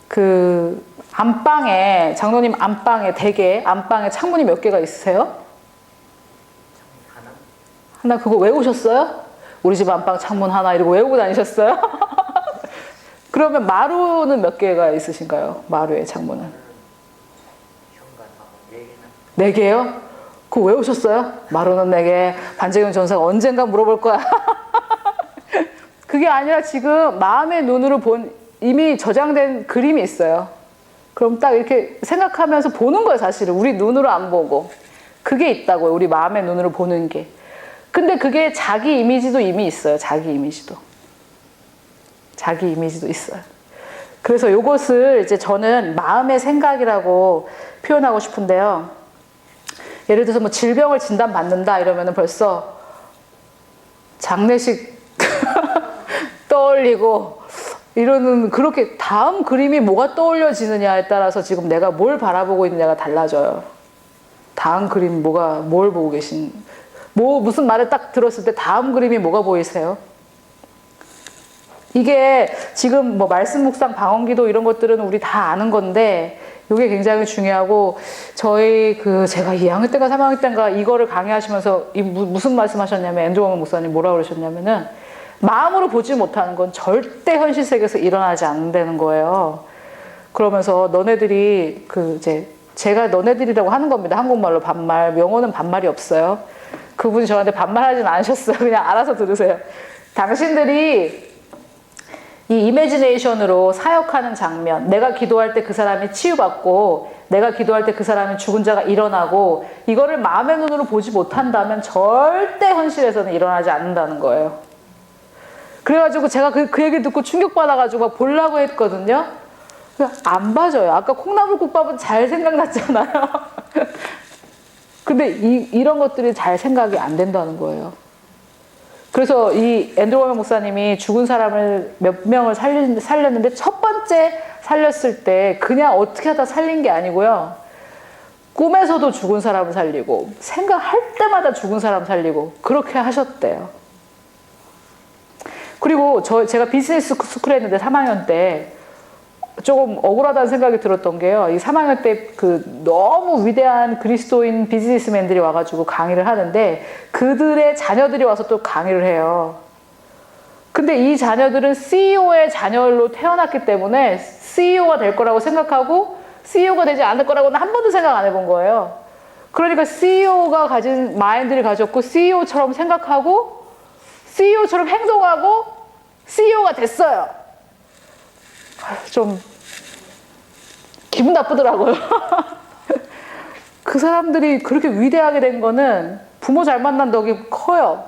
그 안방에 장로님 안방에 안방에 창문이 몇 개가 있으세요? 하나 그거 외우셨어요? 우리 집 안방 창문 하나 이러고 외우고 다니셨어요? 그러면 마루는 몇 개가 있으신가요? 마루의 창문은? 4개요? 그거 왜 오셨어요? 마루는 내게 반지경 전사가 언젠가 물어볼 거야. 그게 아니라 지금 마음의 눈으로 본 이미 저장된 그림이 있어요. 그럼 딱 이렇게 생각하면서 보는 거예요, 사실은. 우리 눈으로 안 보고. 그게 있다고요, 우리 마음의 눈으로 보는 게. 근데 그게 자기 이미지도 이미 있어요, 자기 이미지도. 자기 이미지도 있어요. 그래서 이것을 이제 저는 마음의 생각이라고 표현하고 싶은데요. 예를 들어서 뭐 질병을 진단받는다 이러면은 벌써 장례식 떠올리고 이러는, 그렇게 다음 그림이 뭐가 떠올려지느냐에 따라서 지금 내가 뭘 바라보고 있느냐가 달라져요. 다음 그림 뭘 보고 무슨 말을 딱 들었을 때 다음 그림이 뭐가 보이세요? 이게 지금 뭐 말씀 묵상 방언기도 이런 것들은 우리 다 아는 건데 이게 굉장히 중요하고, 제가 2학년 때인가 3학년 때인가 이거를 강의하시면서 무슨 말씀 하셨냐면, 앤드루 워먼 목사님 뭐라고 그러셨냐면은, 마음으로 보지 못하는 건 절대 현실 세계에서 일어나지 않는다는 거예요. 그러면서 너네들이 제가 너네들이라고 하는 겁니다. 한국말로 반말. 영어는 반말이 없어요. 그분이 저한테 반말하진 않으셨어요. 그냥 알아서 들으세요. 당신들이 이 이매지네이션으로 사역하는 장면, 내가 기도할 때 그 사람이 치유받고, 내가 기도할 때 그 사람이 죽은 자가 일어나고, 이거를 마음의 눈으로 보지 못한다면 절대 현실에서는 일어나지 않는다는 거예요. 그래가지고 제가 그 얘기 듣고 충격받아가지고 막 보려고 했거든요. 안 봐져요. 아까 콩나물국밥은 잘 생각났잖아요. 근데 이런 것들이 잘 생각이 안 된다는 거예요. 그래서 이 앤드루 워먼 목사님이 죽은 사람을 몇 명을 살렸는데, 첫 번째 살렸을 때 그냥 어떻게 하다 살린 게 아니고요. 꿈에서도 죽은 사람을 살리고, 생각할 때마다 죽은 사람 살리고, 그렇게 하셨대요. 그리고 제가 비즈니스 스쿨 했는데 3학년 때 조금 억울하다는 생각이 들었던 게요. 이 3학년 때 너무 위대한 그리스도인 비즈니스맨들이 와가지고 강의를 하는데, 그들의 자녀들이 와서 또 강의를 해요. 근데 이 자녀들은 CEO의 자녀로 태어났기 때문에 CEO가 될 거라고 생각하고, CEO가 되지 않을 거라고는 한 번도 생각 안 해본 거예요. 그러니까 CEO가 가진 마인드를 가졌고, CEO처럼 생각하고, CEO처럼 행동하고 CEO가 됐어요. 좀 기분 나쁘더라고요. 그 사람들이 그렇게 위대하게 된 거는 부모 잘 만난 덕이 커요.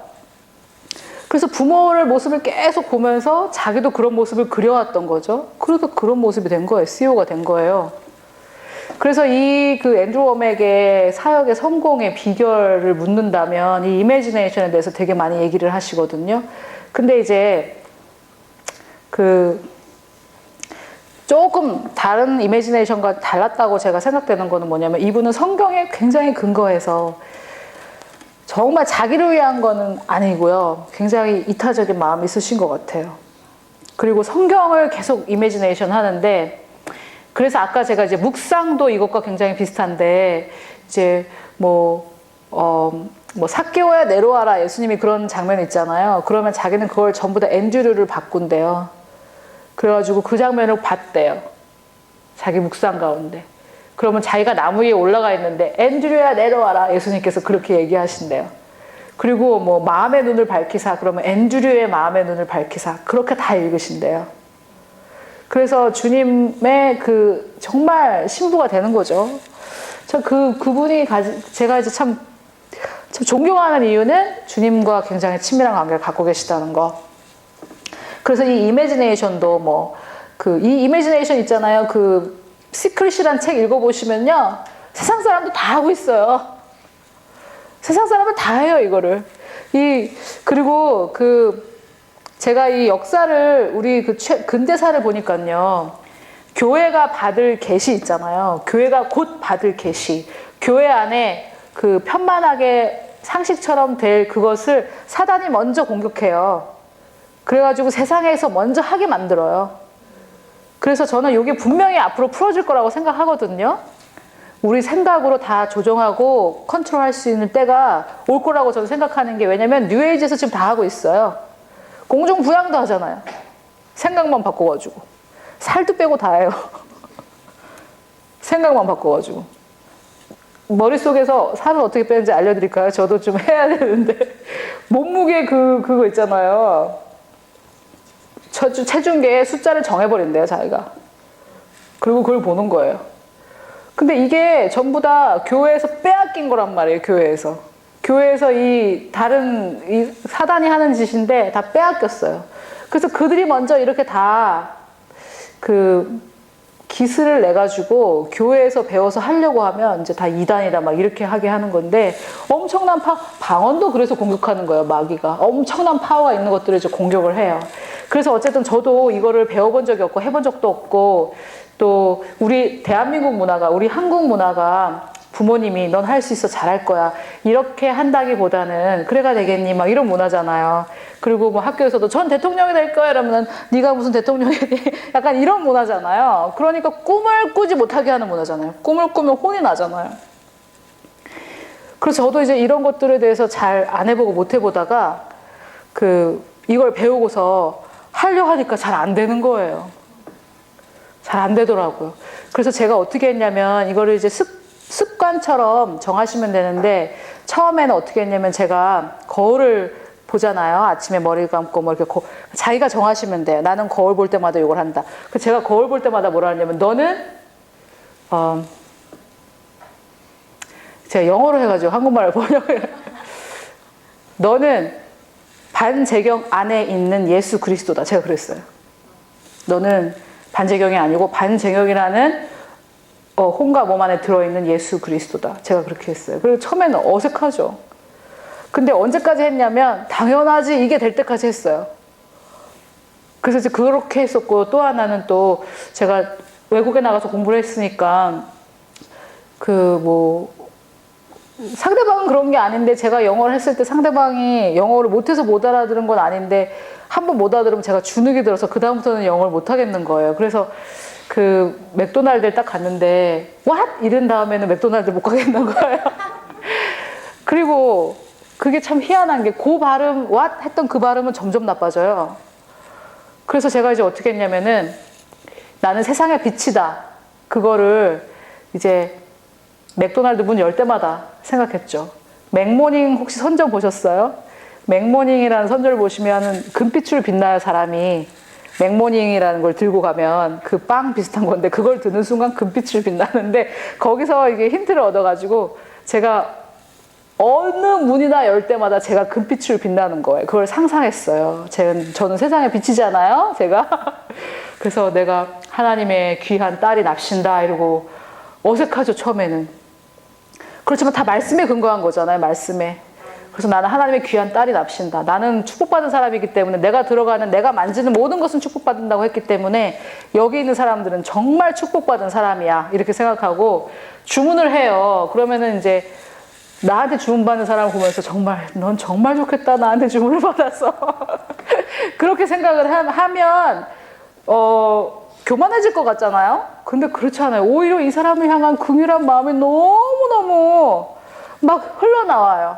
그래서 부모를 모습을 계속 보면서 자기도 그런 모습을 그려왔던 거죠. 그래서 그런 모습이 된 거예요. CEO가 된 거예요. 그래서 앤드루 워먼에게 사역의 성공의 비결을 묻는다면 이 이매지네이션에 대해서 되게 많이 얘기를 하시거든요. 근데 이제 조금 다른 이매지네이션과 달랐다고 제가 생각되는 거는 뭐냐면, 이분은 성경에 굉장히 근거해서 정말 자기를 위한 거는 아니고요. 굉장히 이타적인 마음이 있으신 것 같아요. 그리고 성경을 계속 이매지네이션 하는데, 그래서 아까 제가 이제 묵상도 이것과 굉장히 비슷한데, 이제 삭개오야 내려와라, 예수님이 그런 장면이 있잖아요. 그러면 자기는 그걸 전부 다 앤드류를 바꾼대요. 그래가지고 그 장면을 봤대요. 자기 묵상 가운데. 그러면 자기가 나무 위에 올라가 있는데, 앤드류야 내려와라, 예수님께서 그렇게 얘기하신대요. 그리고 마음의 눈을 밝히사, 그러면 앤드류의 마음의 눈을 밝히사, 그렇게 다 읽으신대요. 그래서 주님의 정말 신부가 되는 거죠. 그분이 제가 이제 참 존경하는 이유는 주님과 굉장히 친밀한 관계를 갖고 계시다는 거. 그래서 이 이매지네이션도 이 이매지네이션 있잖아요. 시크릿이란 책 읽어보시면요. 세상 사람도 다 하고 있어요. 세상 사람은 다 해요, 이거를. 그리고 제가 이 역사를, 우리 근대사를 보니까요. 교회가 받을 계시 있잖아요. 교회가 곧 받을 계시. 교회 안에 편만하게 상식처럼 될 그것을 사단이 먼저 공격해요. 그래가지고 세상에서 먼저 하게 만들어요. 그래서 저는 이게 분명히 앞으로 풀어질 거라고 생각하거든요. 우리 생각으로 다 조정하고 컨트롤할 수 있는 때가 올 거라고 저는 생각하는 게, 왜냐면 뉴에이지에서 지금 다 하고 있어요. 공중부양도 하잖아요. 생각만 바꿔가지고. 살도 빼고 다 해요. 생각만 바꿔가지고. 머릿속에서 살을 어떻게 빼는지 알려드릴까요? 저도 좀 해야 되는데. 몸무게 그거 있잖아요. 체중계에 숫자를 정해버린대요, 자기가. 그리고 그걸 보는 거예요. 근데 이게 전부 다 교회에서 빼앗긴 거란 말이에요, 교회에서. 교회에서 이 사단이 하는 짓인데 다 빼앗겼어요. 그래서 그들이 먼저 이렇게 다 기술을 내가지고 교회에서 배워서 하려고 하면 이제 다 이단이다 막 이렇게 하게 하는 건데 엄청난 방언도 그래서 공격하는 거예요, 마귀가. 엄청난 파워가 있는 것들을 이제 공격을 해요. 그래서 어쨌든 저도 이거를 배워본 적이 없고 해본 적도 없고 또 우리 대한민국 문화가, 우리 한국 문화가 부모님이 넌 할 수 있어, 잘할 거야 이렇게 한다기보다는 그래가 되겠니 막 이런 문화잖아요. 그리고 뭐 학교에서도 전 대통령이 될 거야 이러면 네가 무슨 대통령이 돼 약간 이런 문화잖아요. 그러니까 꿈을 꾸지 못하게 하는 문화잖아요. 꿈을 꾸면 혼이 나잖아요. 그래서 저도 이제 이런 것들에 대해서 잘 안 해보고 못 해보다가 이걸 배우고서 하려 하니까 잘 안 되는 거예요. 잘 안 되더라고요. 그래서 제가 어떻게 했냐면 이거를 이제 습관처럼 정하시면 되는데 처음에는 어떻게 했냐면 제가 거울을 보잖아요. 아침에 머리 감고 뭐 이렇게 자기가 정하시면 돼요. 나는 거울 볼 때마다 이걸 한다. 그래서 제가 거울 볼 때마다 뭐라 하냐면 너는 제가 영어로 해가지고 한국말을 번역을 너는 반제경 안에 있는 예수 그리스도다. 제가 그랬어요. 너는 반제경이 아니고 반제경이라는 혼과 몸 안에 들어있는 예수 그리스도다. 제가 그렇게 했어요. 그리고 처음에는 어색하죠. 근데 언제까지 했냐면 당연하지 이게 될 때까지 했어요. 그래서 이제 그렇게 했었고 또 하나는 또 제가 외국에 나가서 공부를 했으니까 상대방은 그런 게 아닌데 제가 영어를 했을 때 상대방이 영어를 못해서 못 알아들은 건 아닌데 한 번 못 알아들으면 제가 주눅이 들어서 그다음부터는 영어를 못 하겠는 거예요. 그래서 맥도날드를 딱 갔는데 what? 이른 다음에는 맥도날드 못 가겠는 거예요. 그리고 그게 참 희한한 게 발음 what? 했던 그 발음은 점점 나빠져요. 그래서 제가 이제 어떻게 했냐면은 나는 세상의 빛이다. 그거를 이제 맥도날드 문 열 때마다 생각했죠. 맥모닝 혹시 선전 보셨어요? 맥모닝이라는 선전을 보시면 금빛으로 빛나요, 사람이. 맥모닝이라는 걸 들고 가면 그 빵 비슷한 건데 그걸 드는 순간 금빛으로 빛나는데 거기서 이게 힌트를 얻어가지고 제가 어느 문이나 열 때마다 제가 금빛으로 빛나는 거예요. 그걸 상상했어요. 저는 세상의 빛이잖아요, 제가. 그래서 내가 하나님의 귀한 딸이 납신다 이러고 어색하죠, 처음에는. 그렇지만 다 말씀에 근거한 거잖아요, 말씀에. 그래서 나는 하나님의 귀한 딸이 납신다. 나는 축복받은 사람이기 때문에 내가 만지는 모든 것은 축복받는다고 했기 때문에 여기 있는 사람들은 정말 축복받은 사람이야. 이렇게 생각하고 주문을 해요. 그러면은 이제 나한테 주문받는 사람을 보면서 넌 정말 좋겠다. 나한테 주문을 받아서. 그렇게 생각을 하면, 교만해질 것 같잖아요? 근데 그렇지 않아요. 오히려 이 사람을 향한 긍휼한 마음이 너무너무 막 흘러나와요.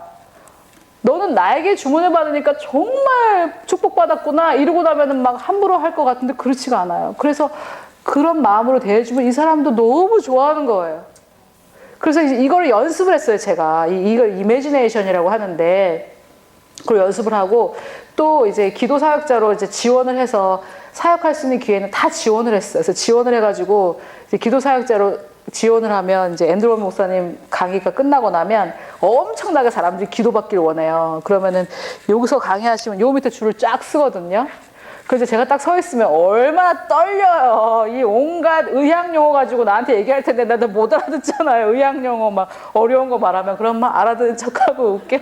너는 나에게 주문을 받으니까 정말 축복받았구나 이러고 나면은 막 함부로 할 것 같은데 그렇지가 않아요. 그래서 그런 마음으로 대해주면 이 사람도 너무 좋아하는 거예요. 그래서 이걸 연습을 했어요, 제가. 이걸 이매지네이션이라고 하는데 그걸 연습을 하고 또 이제 기도 사역자로 이제 지원을 해서 사역할 수 있는 기회는 다 지원을 했어요. 그래서 지원을 해가지고 이제 기도 사역자로 지원을 하면 이제 앤드루 목사님 강의가 끝나고 나면 엄청나게 사람들이 기도받기를 원해요. 그러면은 여기서 강의하시면 요 밑에 줄을 쫙 쓰거든요. 그래서 제가 딱 서 있으면 얼마나 떨려요. 이 온갖 의학 용어 가지고 나한테 얘기할 텐데 나도 못 알아듣잖아요. 의학 용어 막 어려운 거 말하면 그럼 막 알아듣는 척하고 웃겨.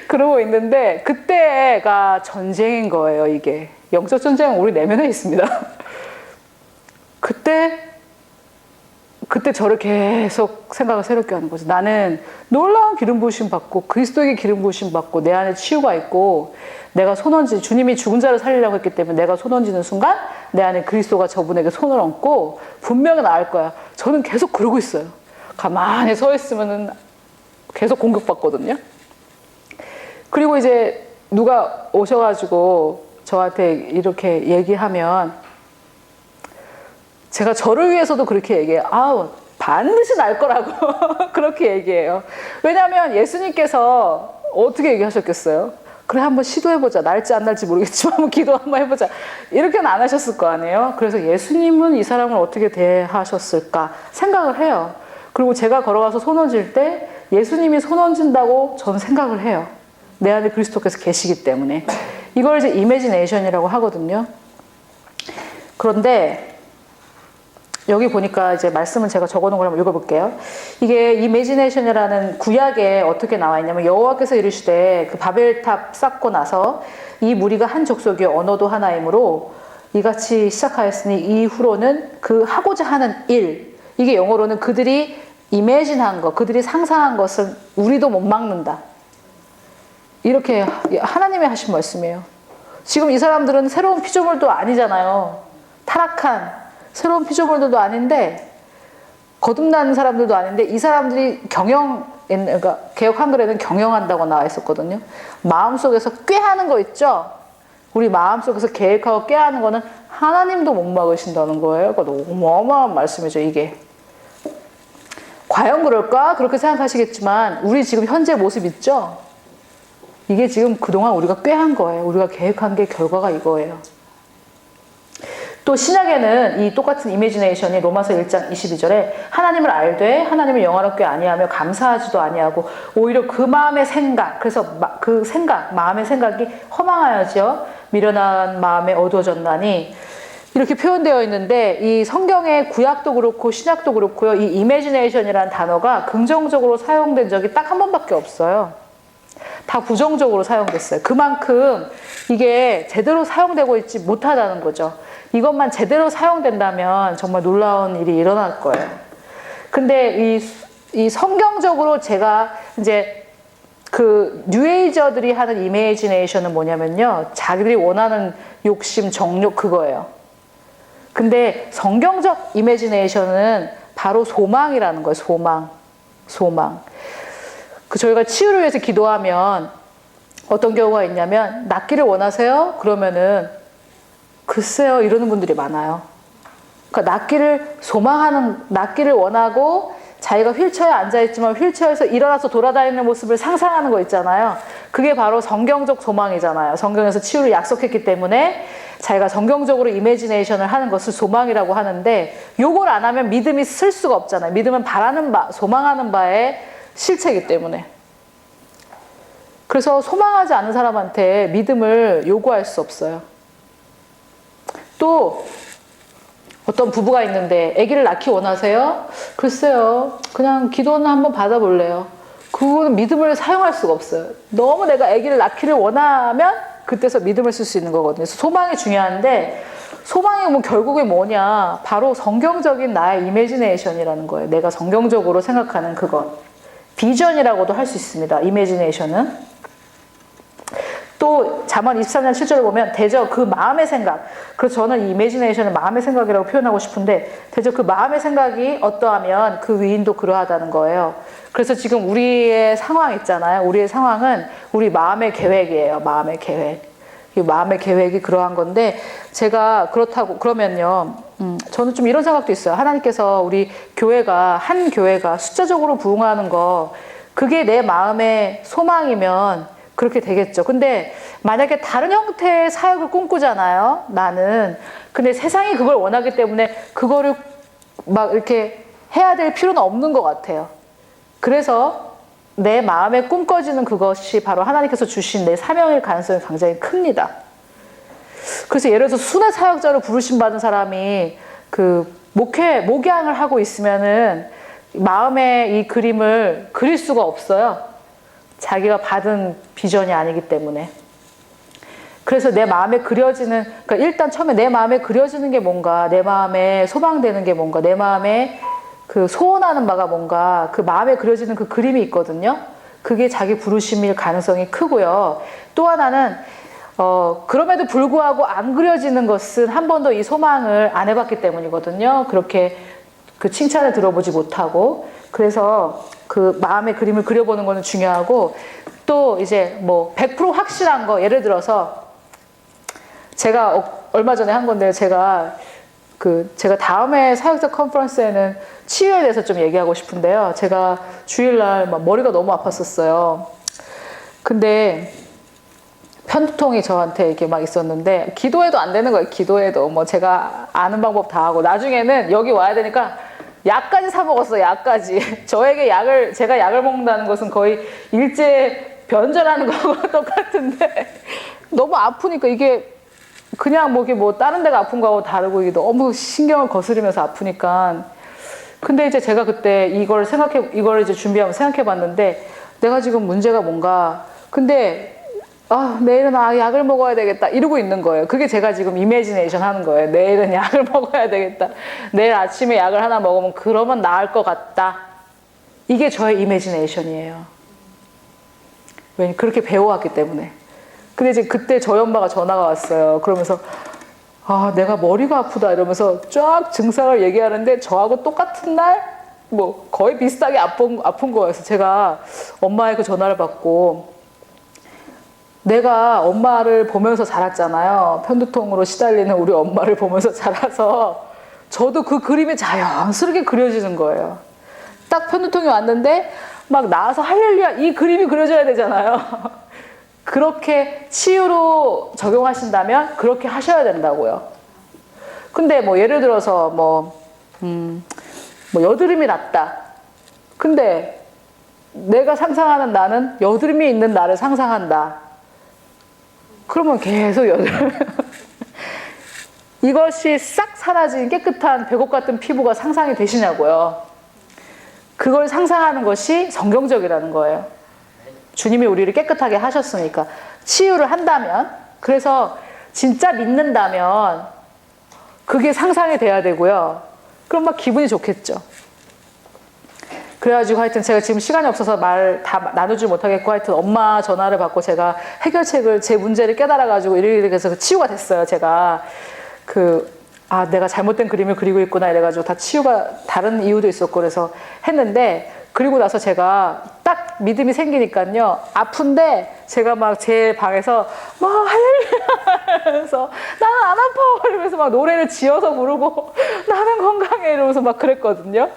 그러고 있는데 그때가 전쟁인 거예요. 이게 영적 전쟁은 우리 내면에 있습니다. 그때 저를 계속 생각을 새롭게 하는 거죠. 나는 놀라운 기름 부으심 받고 그리스도에게 기름 부으심 받고 내 안에 치유가 있고 내가 주님이 죽은 자를 살리려고 했기 때문에 내가 손 얹는 순간 내 안에 그리스도가 저분에게 손을 얹고 분명히 나을 거야. 저는 계속 그러고 있어요. 가만히 서 있으면은 계속 공격받거든요. 그리고 이제 누가 오셔가지고 저한테 이렇게 얘기하면 제가 저를 위해서도 그렇게 얘기해요. 반드시 날 거라고 그렇게 얘기해요. 왜냐하면 예수님께서 어떻게 얘기하셨겠어요? 그래 한번 시도해보자. 날지 안 날지 모르겠지만 한번 기도 한번 해보자. 이렇게는 안 하셨을 거 아니에요. 그래서 예수님은 이 사람을 어떻게 대하셨을까 생각을 해요. 그리고 제가 걸어가서 손 얹을 때 예수님이 손 얹은다고 저는 생각을 해요. 내 안에 그리스도께서 계시기 때문에. 이걸 이제 이매지네이션이라고 하거든요. 그런데 여기 보니까 이제 말씀을 제가 적어놓은 걸 한번 읽어볼게요. 이게 이매지네이션이라는 구약에 어떻게 나와 있냐면 여호와께서 이르시되 그 바벨탑 쌓고 나서 이 무리가 한 족속이 언어도 하나이므로 이같이 시작하였으니 이후로는 그 하고자 하는 일, 이게 영어로는 그들이 이매진한 것, 그들이 상상한 것은 우리도 못 막는다. 이렇게 하나님이 하신 말씀이에요. 지금 이 사람들은 새로운 피조물도 아니잖아요. 타락한 새로운 피조물들도 아닌데 거듭나는 사람들도 아닌데 이 사람들이 그러니까 개역 한글에는 경영한다고 나와 있었거든요. 마음속에서 꾀하는 거 있죠. 우리 마음속에서 계획하고 꾀하는 거는 하나님도 못 막으신다는 거예요. 그러니까 너무 어마어마한 말씀이죠, 이게. 과연 그럴까? 그렇게 생각하시겠지만 우리 지금 현재 모습 있죠? 이게 지금 그동안 우리가 꾀한 거예요. 우리가 계획한 게 결과가 이거예요. 또 신약에는 이 똑같은 이매지네이션이 로마서 1장 22절에 하나님을 알되 하나님을 영화롭게 아니하며 감사하지도 아니하고 오히려 그 마음의 생각, 그래서 그 생각, 마음의 생각이 허망하여져 미련한 마음에 어두워졌나니 이렇게 표현되어 있는데 이 성경의 구약도 그렇고 신약도 그렇고요. 이 이매지네이션이라는 단어가 긍정적으로 사용된 적이 딱 한 번밖에 없어요. 다 부정적으로 사용됐어요. 그만큼 이게 제대로 사용되고 있지 못하다는 거죠. 이것만 제대로 사용된다면 정말 놀라운 일이 일어날 거예요. 근데 이 성경적으로 제가 이제 그 뉴에이저들이 하는 이매지네이션은 뭐냐면요. 자기들이 원하는 욕심, 정욕 그거예요. 근데 성경적 이매지네이션은 바로 소망이라는 거예요. 소망. 저희가 치유를 위해서 기도하면 어떤 경우가 있냐면 낫기를 원하세요? 그러면은 글쎄요 이러는 분들이 많아요. 그러니까 낫기를 원하고 자기가 휠체어에 앉아있지만 휠체어에서 일어나서 돌아다니는 모습을 상상하는 거 있잖아요. 그게 바로 성경적 소망이잖아요. 성경에서 치유를 약속했기 때문에 자기가 성경적으로 이매지네이션을 하는 것을 소망이라고 하는데 요걸 안 하면 믿음이 쓸 수가 없잖아요. 믿음은 소망하는 바에 실체이기 때문에. 그래서 소망하지 않는 사람한테 믿음을 요구할 수 없어요. 또 어떤 부부가 있는데 아기를 낳기 원하세요? 글쎄요. 그냥 기도는 한번 받아볼래요. 그거는 믿음을 사용할 수가 없어요. 너무 내가 아기를 낳기를 원하면 그때서 믿음을 쓸 수 있는 거거든요. 그래서 소망이 중요한데 소망이 뭐 결국에 뭐냐? 바로 성경적인 나의 이매지네이션이라는 거예요. 내가 성경적으로 생각하는 그것. 비전이라고도 할 수 있습니다. 이매지네이션은. 또 잠언 23장 7절을 보면 대저 그 마음의 생각. 그래서 저는 이 이매지네이션을 마음의 생각이라고 표현하고 싶은데 대저 그 마음의 생각이 어떠하면 그 위인도 그러하다는 거예요. 그래서 지금 우리의 상황 있잖아요. 우리의 상황은 우리 마음의 계획이에요. 마음의 계획. 이 마음의 계획이 그러한 건데 제가 그러면요. 저는 좀 이런 생각도 있어요. 하나님께서 우리 한 교회가 숫자적으로 부흥하는 거 그게 내 마음의 소망이면 그렇게 되겠죠. 근데 만약에 다른 형태의 사역을 꿈꾸잖아요. 나는. 근데 세상이 그걸 원하기 때문에 그거를 막 이렇게 해야 될 필요는 없는 것 같아요. 그래서 내 마음에 꿈꿔지는 그것이 바로 하나님께서 주신 내 사명일 가능성이 굉장히 큽니다. 그래서 예를 들어서 순회 사역자로 부르심 받은 사람이 그 목양을 하고 있으면은 마음에 이 그림을 그릴 수가 없어요. 자기가 받은 비전이 아니기 때문에. 그래서 내 마음에 그려지는, 그러니까 일단 처음에 내 마음에 그려지는 게 뭔가, 내 마음에 소망되는 게 뭔가, 내 마음에 그 소원하는 바가 뭔가, 그 마음에 그려지는 그 그림이 있거든요. 그게 자기 부르심일 가능성이 크고요. 또 하나는 그럼에도 불구하고 안 그려지는 것은 한 번도 이 소망을 안 해봤기 때문이거든요. 그렇게 그 칭찬을 들어보지 못하고. 그래서 그 마음의 그림을 그려보는 거는 중요하고, 또 이제 뭐 100% 확실한 거, 예를 들어서 제가 얼마 전에 한 건데요. 제가 제가 다음에 사역자 컨퍼런스에는 치유에 대해서 좀 얘기하고 싶은데요. 제가 주일날 막 머리가 너무 아팠었어요. 근데 편두통이 저한테 이렇게 막 있었는데 기도해도 안 되는 거예요. 기도해도 뭐 제가 아는 방법 다 하고 나중에는 여기 와야 되니까 약까지 사 먹었어요. 약까지. 제가 약을 먹는다는 것은 거의 일제 변절하는 거하고 똑같은데 너무 아프니까 이게 그냥 뭐 다른 데가 아픈 거하고 다르고 이게 너무 신경을 거스르면서 아프니까. 근데 이제 제가 그때 이걸 이제 준비하면서 생각해 봤는데 내가 지금 문제가 뭔가. 근데 내일은 약을 먹어야 되겠다 이러고 있는 거예요. 그게 제가 지금 이미지네이션 하는 거예요. 내일은 약을 먹어야 되겠다. 내일 아침에 약을 하나 먹으면 그러면 나을 것 같다. 이게 저의 이미지네이션이에요. 왜냐면 그렇게 배워왔기 때문에. 근데 이제 그때 저희 엄마가 전화가 왔어요. 그러면서 내가 머리가 아프다 이러면서 쫙 증상을 얘기하는데 저하고 똑같은 날 뭐 거의 비슷하게 아픈 거예요. 그래서 제가 엄마의 그 전화를 받고 내가 엄마를 보면서 자랐잖아요. 편두통으로 시달리는 우리 엄마를 보면서 자라서 저도 그 그림이 자연스럽게 그려지는 거예요. 딱 편두통이 왔는데 막 나와서 할렐루야 이 그림이 그려져야 되잖아요. 그렇게 치유로 적용하신다면 그렇게 하셔야 된다고요. 근데 뭐 예를 들어서 뭐 여드름이 났다. 근데 내가 상상하는 나는 여드름이 있는 나를 상상한다. 그러면 계속 여드름. 이것이 싹 사라진 깨끗한 백옥 같은 피부가 상상이 되시냐고요. 그걸 상상하는 것이 성경적이라는 거예요. 주님이 우리를 깨끗하게 하셨으니까. 치유를 한다면, 그래서 진짜 믿는다면 그게 상상이 돼야 되고요. 그럼 막 기분이 좋겠죠. 그래가지고 하여튼 제가 지금 시간이 없어서 말 다 나누지 못하겠고 하여튼 엄마 전화를 받고 제가 해결책을 제 문제를 깨달아가지고 이렇게 해서 치유가 됐어요. 제가 내가 잘못된 그림을 그리고 있구나 이래가지고 다 치유가 다른 이유도 있었고 그래서 했는데 그리고 나서 제가 딱 믿음이 생기니까요. 아픈데 제가 막 제 방에서 막 할렐루야 이러면서 나는 안 아파 이러면서 막 노래를 지어서 부르고 나는 건강해 이러면서 막 그랬거든요.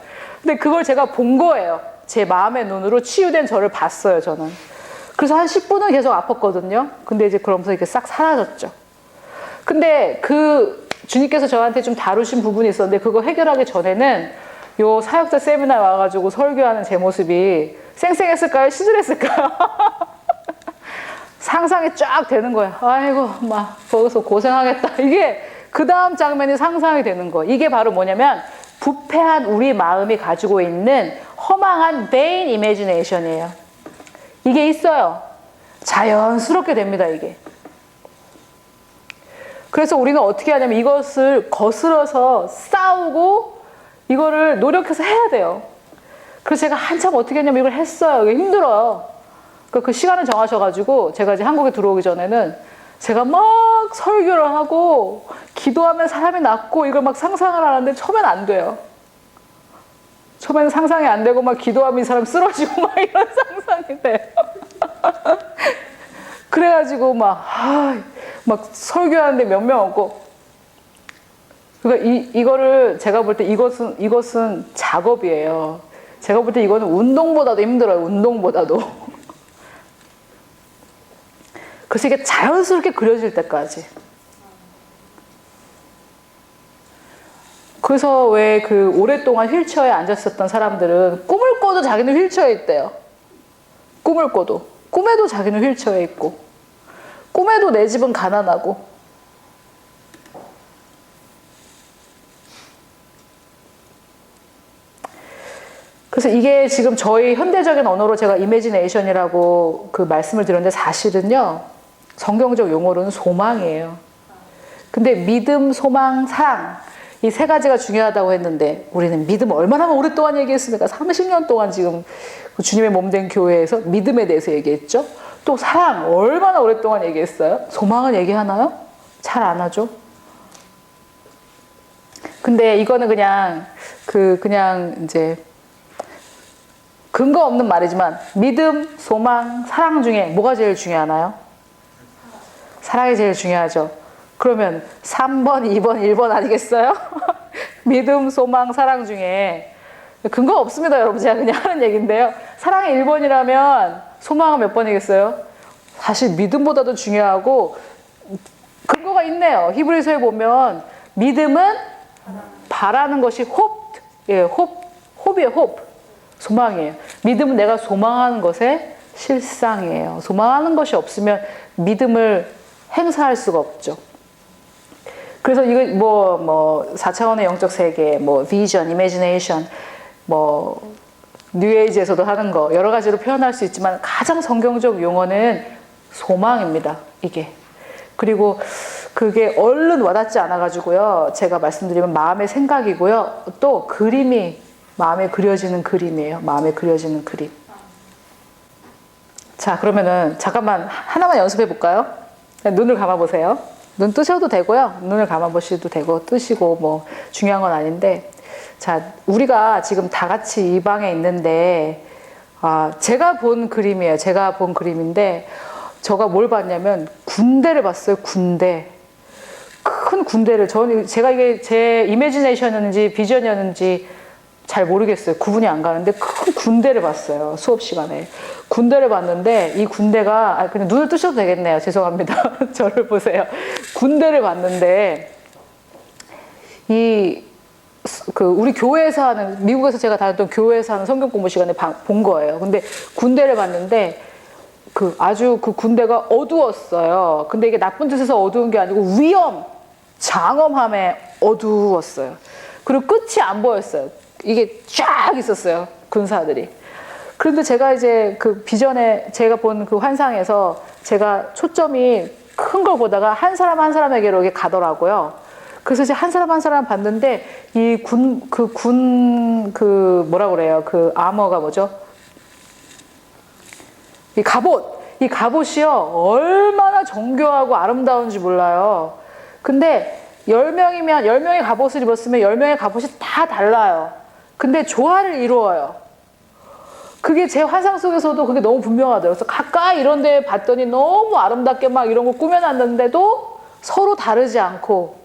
근데 그걸 제가 본 거예요. 제 마음의 눈으로 치유된 저를 봤어요, 저는. 그래서 한 10분은 계속 아팠거든요. 근데 이제 그러면서 이렇게 싹 사라졌죠. 근데 주님께서 저한테 좀 다루신 부분이 있었는데 그거 해결하기 전에는 요 사역자 세미나에 와가지고 설교하는 제 모습이 쌩쌩했을까요? 시들했을까요? 상상이 쫙 되는 거예요. 아이고, 막 거기서 고생하겠다. 이게 그 다음 장면이 상상이 되는 거예요. 이게 바로 뭐냐면 부패한 우리 마음이 가지고 있는 허망한 vain imagination이에요. 이게 있어요. 자연스럽게 됩니다, 이게. 그래서 우리는 어떻게 하냐면 이것을 거스러서 싸우고 이거를 노력해서 해야 돼요. 그래서 제가 한참 어떻게 했냐면 이걸 했어요. 이게 힘들어요. 그 시간을 정하셔가지고 제가 이제 한국에 들어오기 전에는 제가 막 설교를 하고 기도하면 사람이 낫고 이걸 막 상상을 하는데 처음엔 안 돼요. 처음에는 상상이 안 되고 막 기도하면 이 사람 쓰러지고 막 이런 상상이 돼요. 그래가지고 막 설교하는데 몇 명 없고. 그러니까 이거를 제가 볼 때 이것은 작업이에요. 제가 볼 때 이거는 운동보다도 힘들어요. 운동보다도. 그래서 이게 자연스럽게 그려질 때까지. 그래서 왜 오랫동안 휠체어에 앉았었던 사람들은 꿈을 꿔도 자기는 휠체어에 있대요. 꿈을 꿔도. 꿈에도 자기는 휠체어에 있고. 꿈에도 내 집은 가난하고. 그래서 이게 지금 저희 현대적인 언어로 제가 이미지네이션이라고 말씀을 드렸는데 사실은요. 성경적 용어로는 소망이에요. 근데 믿음, 소망, 사랑 이 세 가지가 중요하다고 했는데 우리는 믿음 얼마나 오랫동안 얘기했습니까? 30년 동안 지금 주님의 몸된 교회에서 믿음에 대해서 얘기했죠. 또 사랑 얼마나 오랫동안 얘기했어요? 소망은 얘기하나요? 잘 안 하죠. 근데 이거는 그냥 이제 근거 없는 말이지만 믿음, 소망, 사랑 중에 뭐가 제일 중요하나요? 사랑이 제일 중요하죠. 그러면 3번, 2번, 1번 아니겠어요? 믿음, 소망, 사랑 중에 근거 없습니다, 여러분. 제가 그냥 하는 얘기인데요. 사랑이 1번이라면 소망은 몇 번이겠어요? 사실 믿음보다도 중요하고 근거가 있네요. 히브리서에 보면 믿음은 바라는 것이 홉이에요, 홉. 소망이에요. 믿음은 내가 소망하는 것의 실상이에요. 소망하는 것이 없으면 믿음을 행사할 수가 없죠. 그래서 이거 뭐 4차원의 영적 세계, 뭐 비전, 이미지네이션, 뭐 뉴에이지에서도 하는 거 여러 가지로 표현할 수 있지만 가장 성경적 용어는 소망입니다. 이게. 그리고 그게 얼른 와닿지 않아가지고요. 제가 말씀드리면 마음의 생각이고요. 또 그림이 마음에 그려지는 그림이에요. 마음에 그려지는 그림. 자, 그러면은 잠깐만 하나만 연습해 볼까요? 눈을 감아 보세요. 눈 뜨셔도 되고요. 눈을 감아 보셔도 되고 뜨시고 뭐 중요한 건 아닌데, 자, 우리가 지금 다 같이 이 방에 있는데 제가 본 그림이에요. 제가 본 그림인데 제가 뭘 봤냐면 군대를 봤어요. 군대. 큰 군대를. 제가 이게 제 이미지네이션이었는지 비전이었는지 잘 모르겠어요. 구분이 안 가는데 큰 군대를 봤어요. 수업 시간에. 군대를 봤는데 이 군대가 그냥 눈을 뜨셔도 되겠네요. 죄송합니다. 저를 보세요. 군대를 봤는데 우리 교회에서 하는, 미국에서 제가 다녔던 교회에서 하는 성경 공부 시간에 본 거예요. 근데 군대를 봤는데 아주 그 군대가 어두웠어요. 근데 이게 나쁜 뜻에서 어두운 게 아니고 장엄함에 어두웠어요. 그리고 끝이 안 보였어요. 이게 쫙 있었어요. 군사들이. 그런데 제가 이제 그 비전에 제가 본 그 환상에서 제가 초점이 큰 걸 보다가 한 사람 한 사람에게로 이게 가더라고요. 그래서 이제 한 사람 한 사람 봤는데 뭐라 그래요? 그 아머가 뭐죠? 이 갑옷이요. 얼마나 정교하고 아름다운지 몰라요. 근데 10명의 갑옷을 입었으면 10명의 갑옷이 다 달라요. 근데 조화를 이루어요. 그게 제 환상 속에서도 그게 너무 분명하더라고요. 그래서 가까이 이런 데 봤더니 너무 아름답게 막 이런 거 꾸며놨는데도 서로 다르지 않고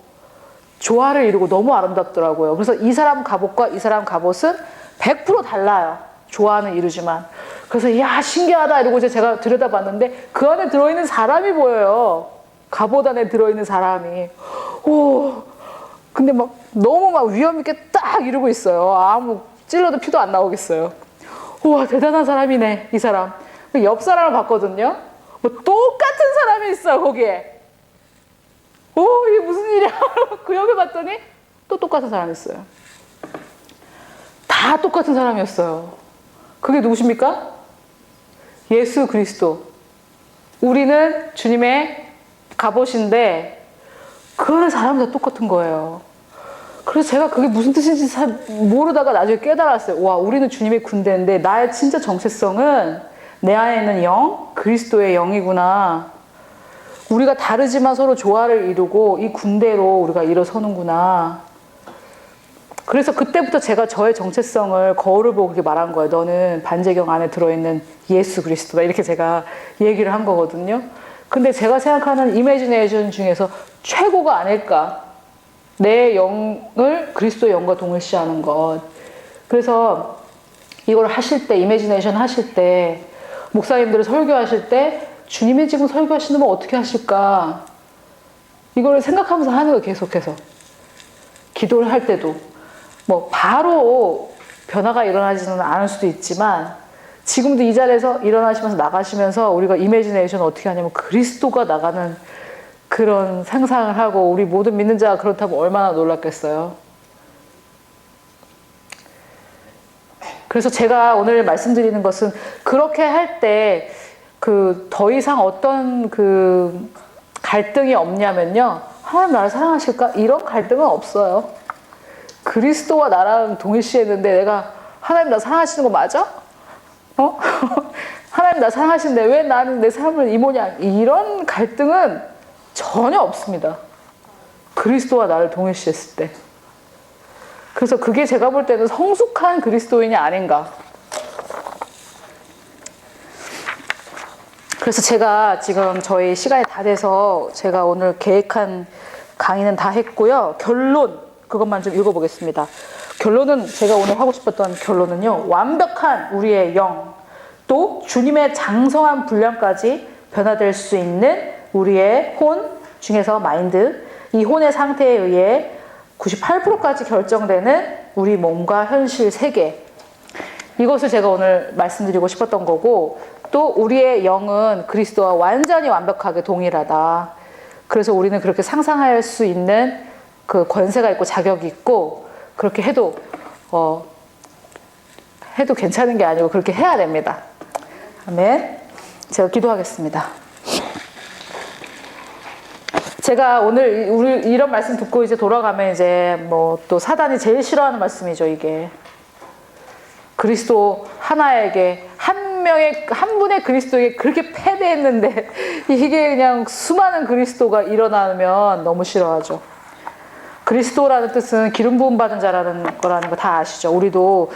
조화를 이루고 너무 아름답더라고요. 그래서 이 사람 갑옷과 이 사람 갑옷은 100% 달라요. 조화는 이루지만. 그래서 이야 신기하다 이러고 제가 들여다봤는데 그 안에 들어있는 사람이 보여요. 갑옷 안에 들어있는 사람이. 근데 막 너무 막 위험 있게 딱 이러고 있어요. 아무 찔러도 피도 안 나오겠어요. 우와 대단한 사람이네 이 사람. 옆 사람을 봤거든요. 뭐 똑같은 사람이 있어요 거기에. 이게 무슨 일이야? 그 옆에 봤더니 또 똑같은 사람이 있어요. 다 똑같은 사람이었어요. 그게 누구십니까? 예수 그리스도. 우리는 주님의 갑옷인데 그 사람이 다 똑같은 거예요. 그래서 제가 그게 무슨 뜻인지 잘 모르다가 나중에 깨달았어요. 와, 우리는 주님의 군대인데 나의 진짜 정체성은 내 안에 있는 영, 그리스도의 영이구나. 우리가 다르지만 서로 조화를 이루고 이 군대로 우리가 일어서는구나. 그래서 그때부터 제가 저의 정체성을 거울을 보고 그렇게 말한 거예요. 너는 반제경 안에 들어있는 예수 그리스도다. 이렇게 제가 얘기를 한 거거든요. 근데 제가 생각하는 이미지네이션 중에서 최고가 아닐까. 내 영을 그리스도의 영과 동일시하는 것. 그래서 이걸 하실 때, 이미지네이션 하실 때, 목사님들을 설교하실 때 주님이 지금 설교하시는 분 어떻게 하실까? 이걸 생각하면서 하는 거예요, 계속해서. 기도를 할 때도. 뭐 바로 변화가 일어나지는 않을 수도 있지만 지금도 이 자리에서 일어나시면서 나가시면서 우리가 이미지네이션을 어떻게 하냐면 그리스도가 나가는 그런 상상을 하고 우리 모든 믿는 자가 그렇다면 얼마나 놀랐겠어요. 그래서 제가 오늘 말씀드리는 것은 그렇게 할 때 더 이상 어떤 갈등이 없냐면요. 하나님 나를 사랑하실까? 이런 갈등은 없어요. 그리스도와 나랑 동일시했는데 내가 하나님 나 사랑하시는 거 맞아? 하나님 나 사랑하시는데 왜 나는 내 삶을 이 모양? 이런 갈등은 전혀 없습니다. 그리스도와 나를 동일시했을 때. 그래서 그게 제가 볼 때는 성숙한 그리스도인이 아닌가. 그래서 제가 지금 저희 시간이 다 돼서 제가 오늘 계획한 강의는 다 했고요. 결론. 그것만 좀 읽어보겠습니다. 결론은 제가 오늘 하고 싶었던 결론은요. 완벽한 우리의 영, 또 주님의 장성한 분량까지 변화될 수 있는 우리의 혼 중에서 마인드, 이 혼의 상태에 의해 98%까지 결정되는 우리 몸과 현실 세계, 이것을 제가 오늘 말씀드리고 싶었던 거고, 또 우리의 영은 그리스도와 완전히 완벽하게 동일하다. 그래서 우리는 그렇게 상상할 수 있는 그 권세가 있고 자격이 있고, 그렇게 해도 괜찮은 게 아니고 그렇게 해야 됩니다. 아멘. 제가 기도하겠습니다. 제가 오늘 우리 이런 말씀 듣고 이제 돌아가면 이제 뭐 또 사단이 제일 싫어하는 말씀이죠, 이게. 그리스도 하나에게 한 분의 그리스도에게 그렇게 패배했는데 이게 그냥 수많은 그리스도가 일어나면 너무 싫어하죠. 그리스도라는 뜻은 기름 부음 받은 자라는 거라는 거 다 아시죠? 우리도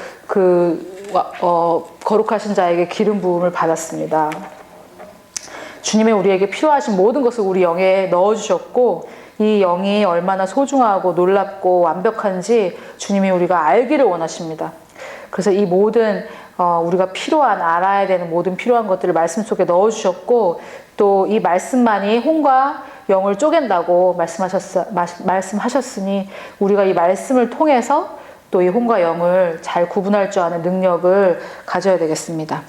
거룩하신 자에게 기름 부음을 받았습니다. 주님의 우리에게 필요하신 모든 것을 우리 영에 넣어주셨고, 이 영이 얼마나 소중하고 놀랍고 완벽한지 주님이 우리가 알기를 원하십니다. 그래서 이 모든 우리가 알아야 되는 모든 필요한 것들을 말씀 속에 넣어주셨고, 또 이 말씀만이 혼과 영을 쪼갠다고 말씀하셨으니 우리가 이 말씀을 통해서 또 이 혼과 영을 잘 구분할 줄 아는 능력을 가져야 되겠습니다.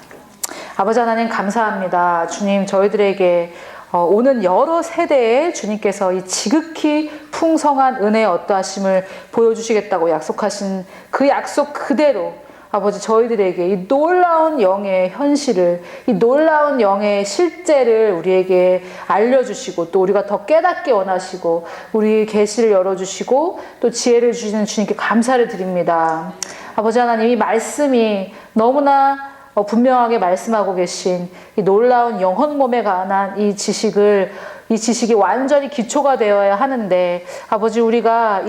아버지 하나님 감사합니다. 주님, 저희들에게 오는 여러 세대에 주님께서 이 지극히 풍성한 은혜의 어떠하심을 보여주시겠다고 약속하신 그 약속 그대로 아버지, 저희들에게 이 놀라운 영의 현실을, 이 놀라운 영의 실제를 우리에게 알려주시고, 또 우리가 더 깨닫게 원하시고, 우리 계시를 열어주시고, 또 지혜를 주시는 주님께 감사를 드립니다. 아버지 하나님, 이 말씀이 너무나 분명하게 말씀하고 계신 이 놀라운 영혼 몸에 관한 이 지식이 완전히 기초가 되어야 하는데, 아버지, 우리가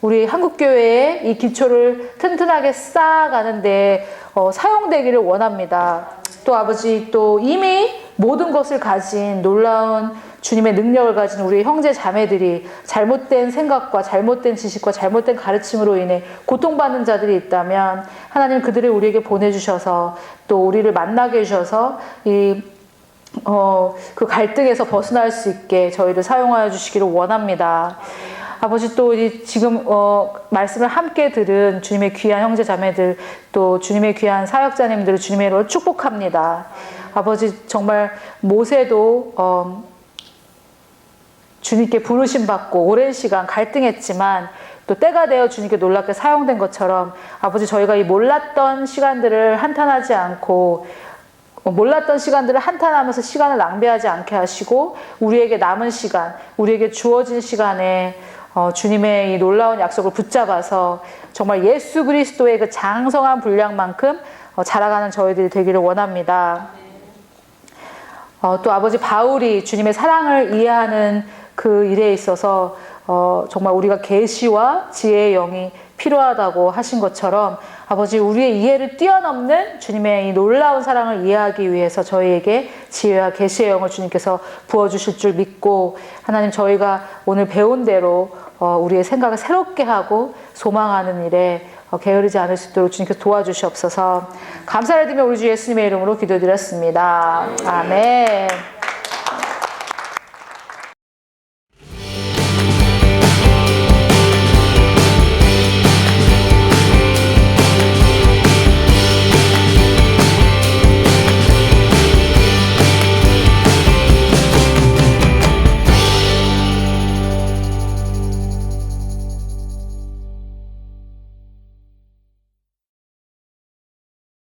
우리 한국교회의 이 기초를 튼튼하게 쌓아가는데 사용되기를 원합니다. 또 아버지, 또 이미 모든 것을 가진 놀라운 주님의 능력을 가진 우리 형제 자매들이 잘못된 생각과 잘못된 지식과 잘못된 가르침으로 인해 고통받는 자들이 있다면, 하나님 그들을 우리에게 보내주셔서 또 우리를 만나게 해주셔서 그 갈등에서 벗어날 수 있게 저희를 사용하여 주시기를 원합니다. 아버지, 또 지금 말씀을 함께 들은 주님의 귀한 형제 자매들, 또 주님의 귀한 사역자님들을 주님의 이름으로 축복합니다. 아버지, 정말 모세도 주님께 부르심 받고 오랜 시간 갈등했지만 또 때가 되어 주님께 놀랍게 사용된 것처럼, 아버지, 저희가 이 몰랐던 시간들을 한탄하지 않고, 몰랐던 시간들을 한탄하면서 시간을 낭비하지 않게 하시고, 우리에게 남은 시간, 우리에게 주어진 시간에 주님의 이 놀라운 약속을 붙잡아서 정말 예수 그리스도의 그 장성한 분량만큼 자라가는 저희들이 되기를 원합니다. 또 아버지, 바울이 주님의 사랑을 이해하는 그 일에 있어서 정말 우리가 계시와 지혜의 영이 필요하다고 하신 것처럼, 아버지, 우리의 이해를 뛰어넘는 주님의 이 놀라운 사랑을 이해하기 위해서 저희에게 지혜와 계시의 영을 주님께서 부어주실 줄 믿고, 하나님, 저희가 오늘 배운 대로 우리의 생각을 새롭게 하고 소망하는 일에 게으르지 않을 수 있도록 주님께서 도와주시옵소서. 감사를 드리며 우리 주 예수님의 이름으로 기도드렸습니다. 아멘.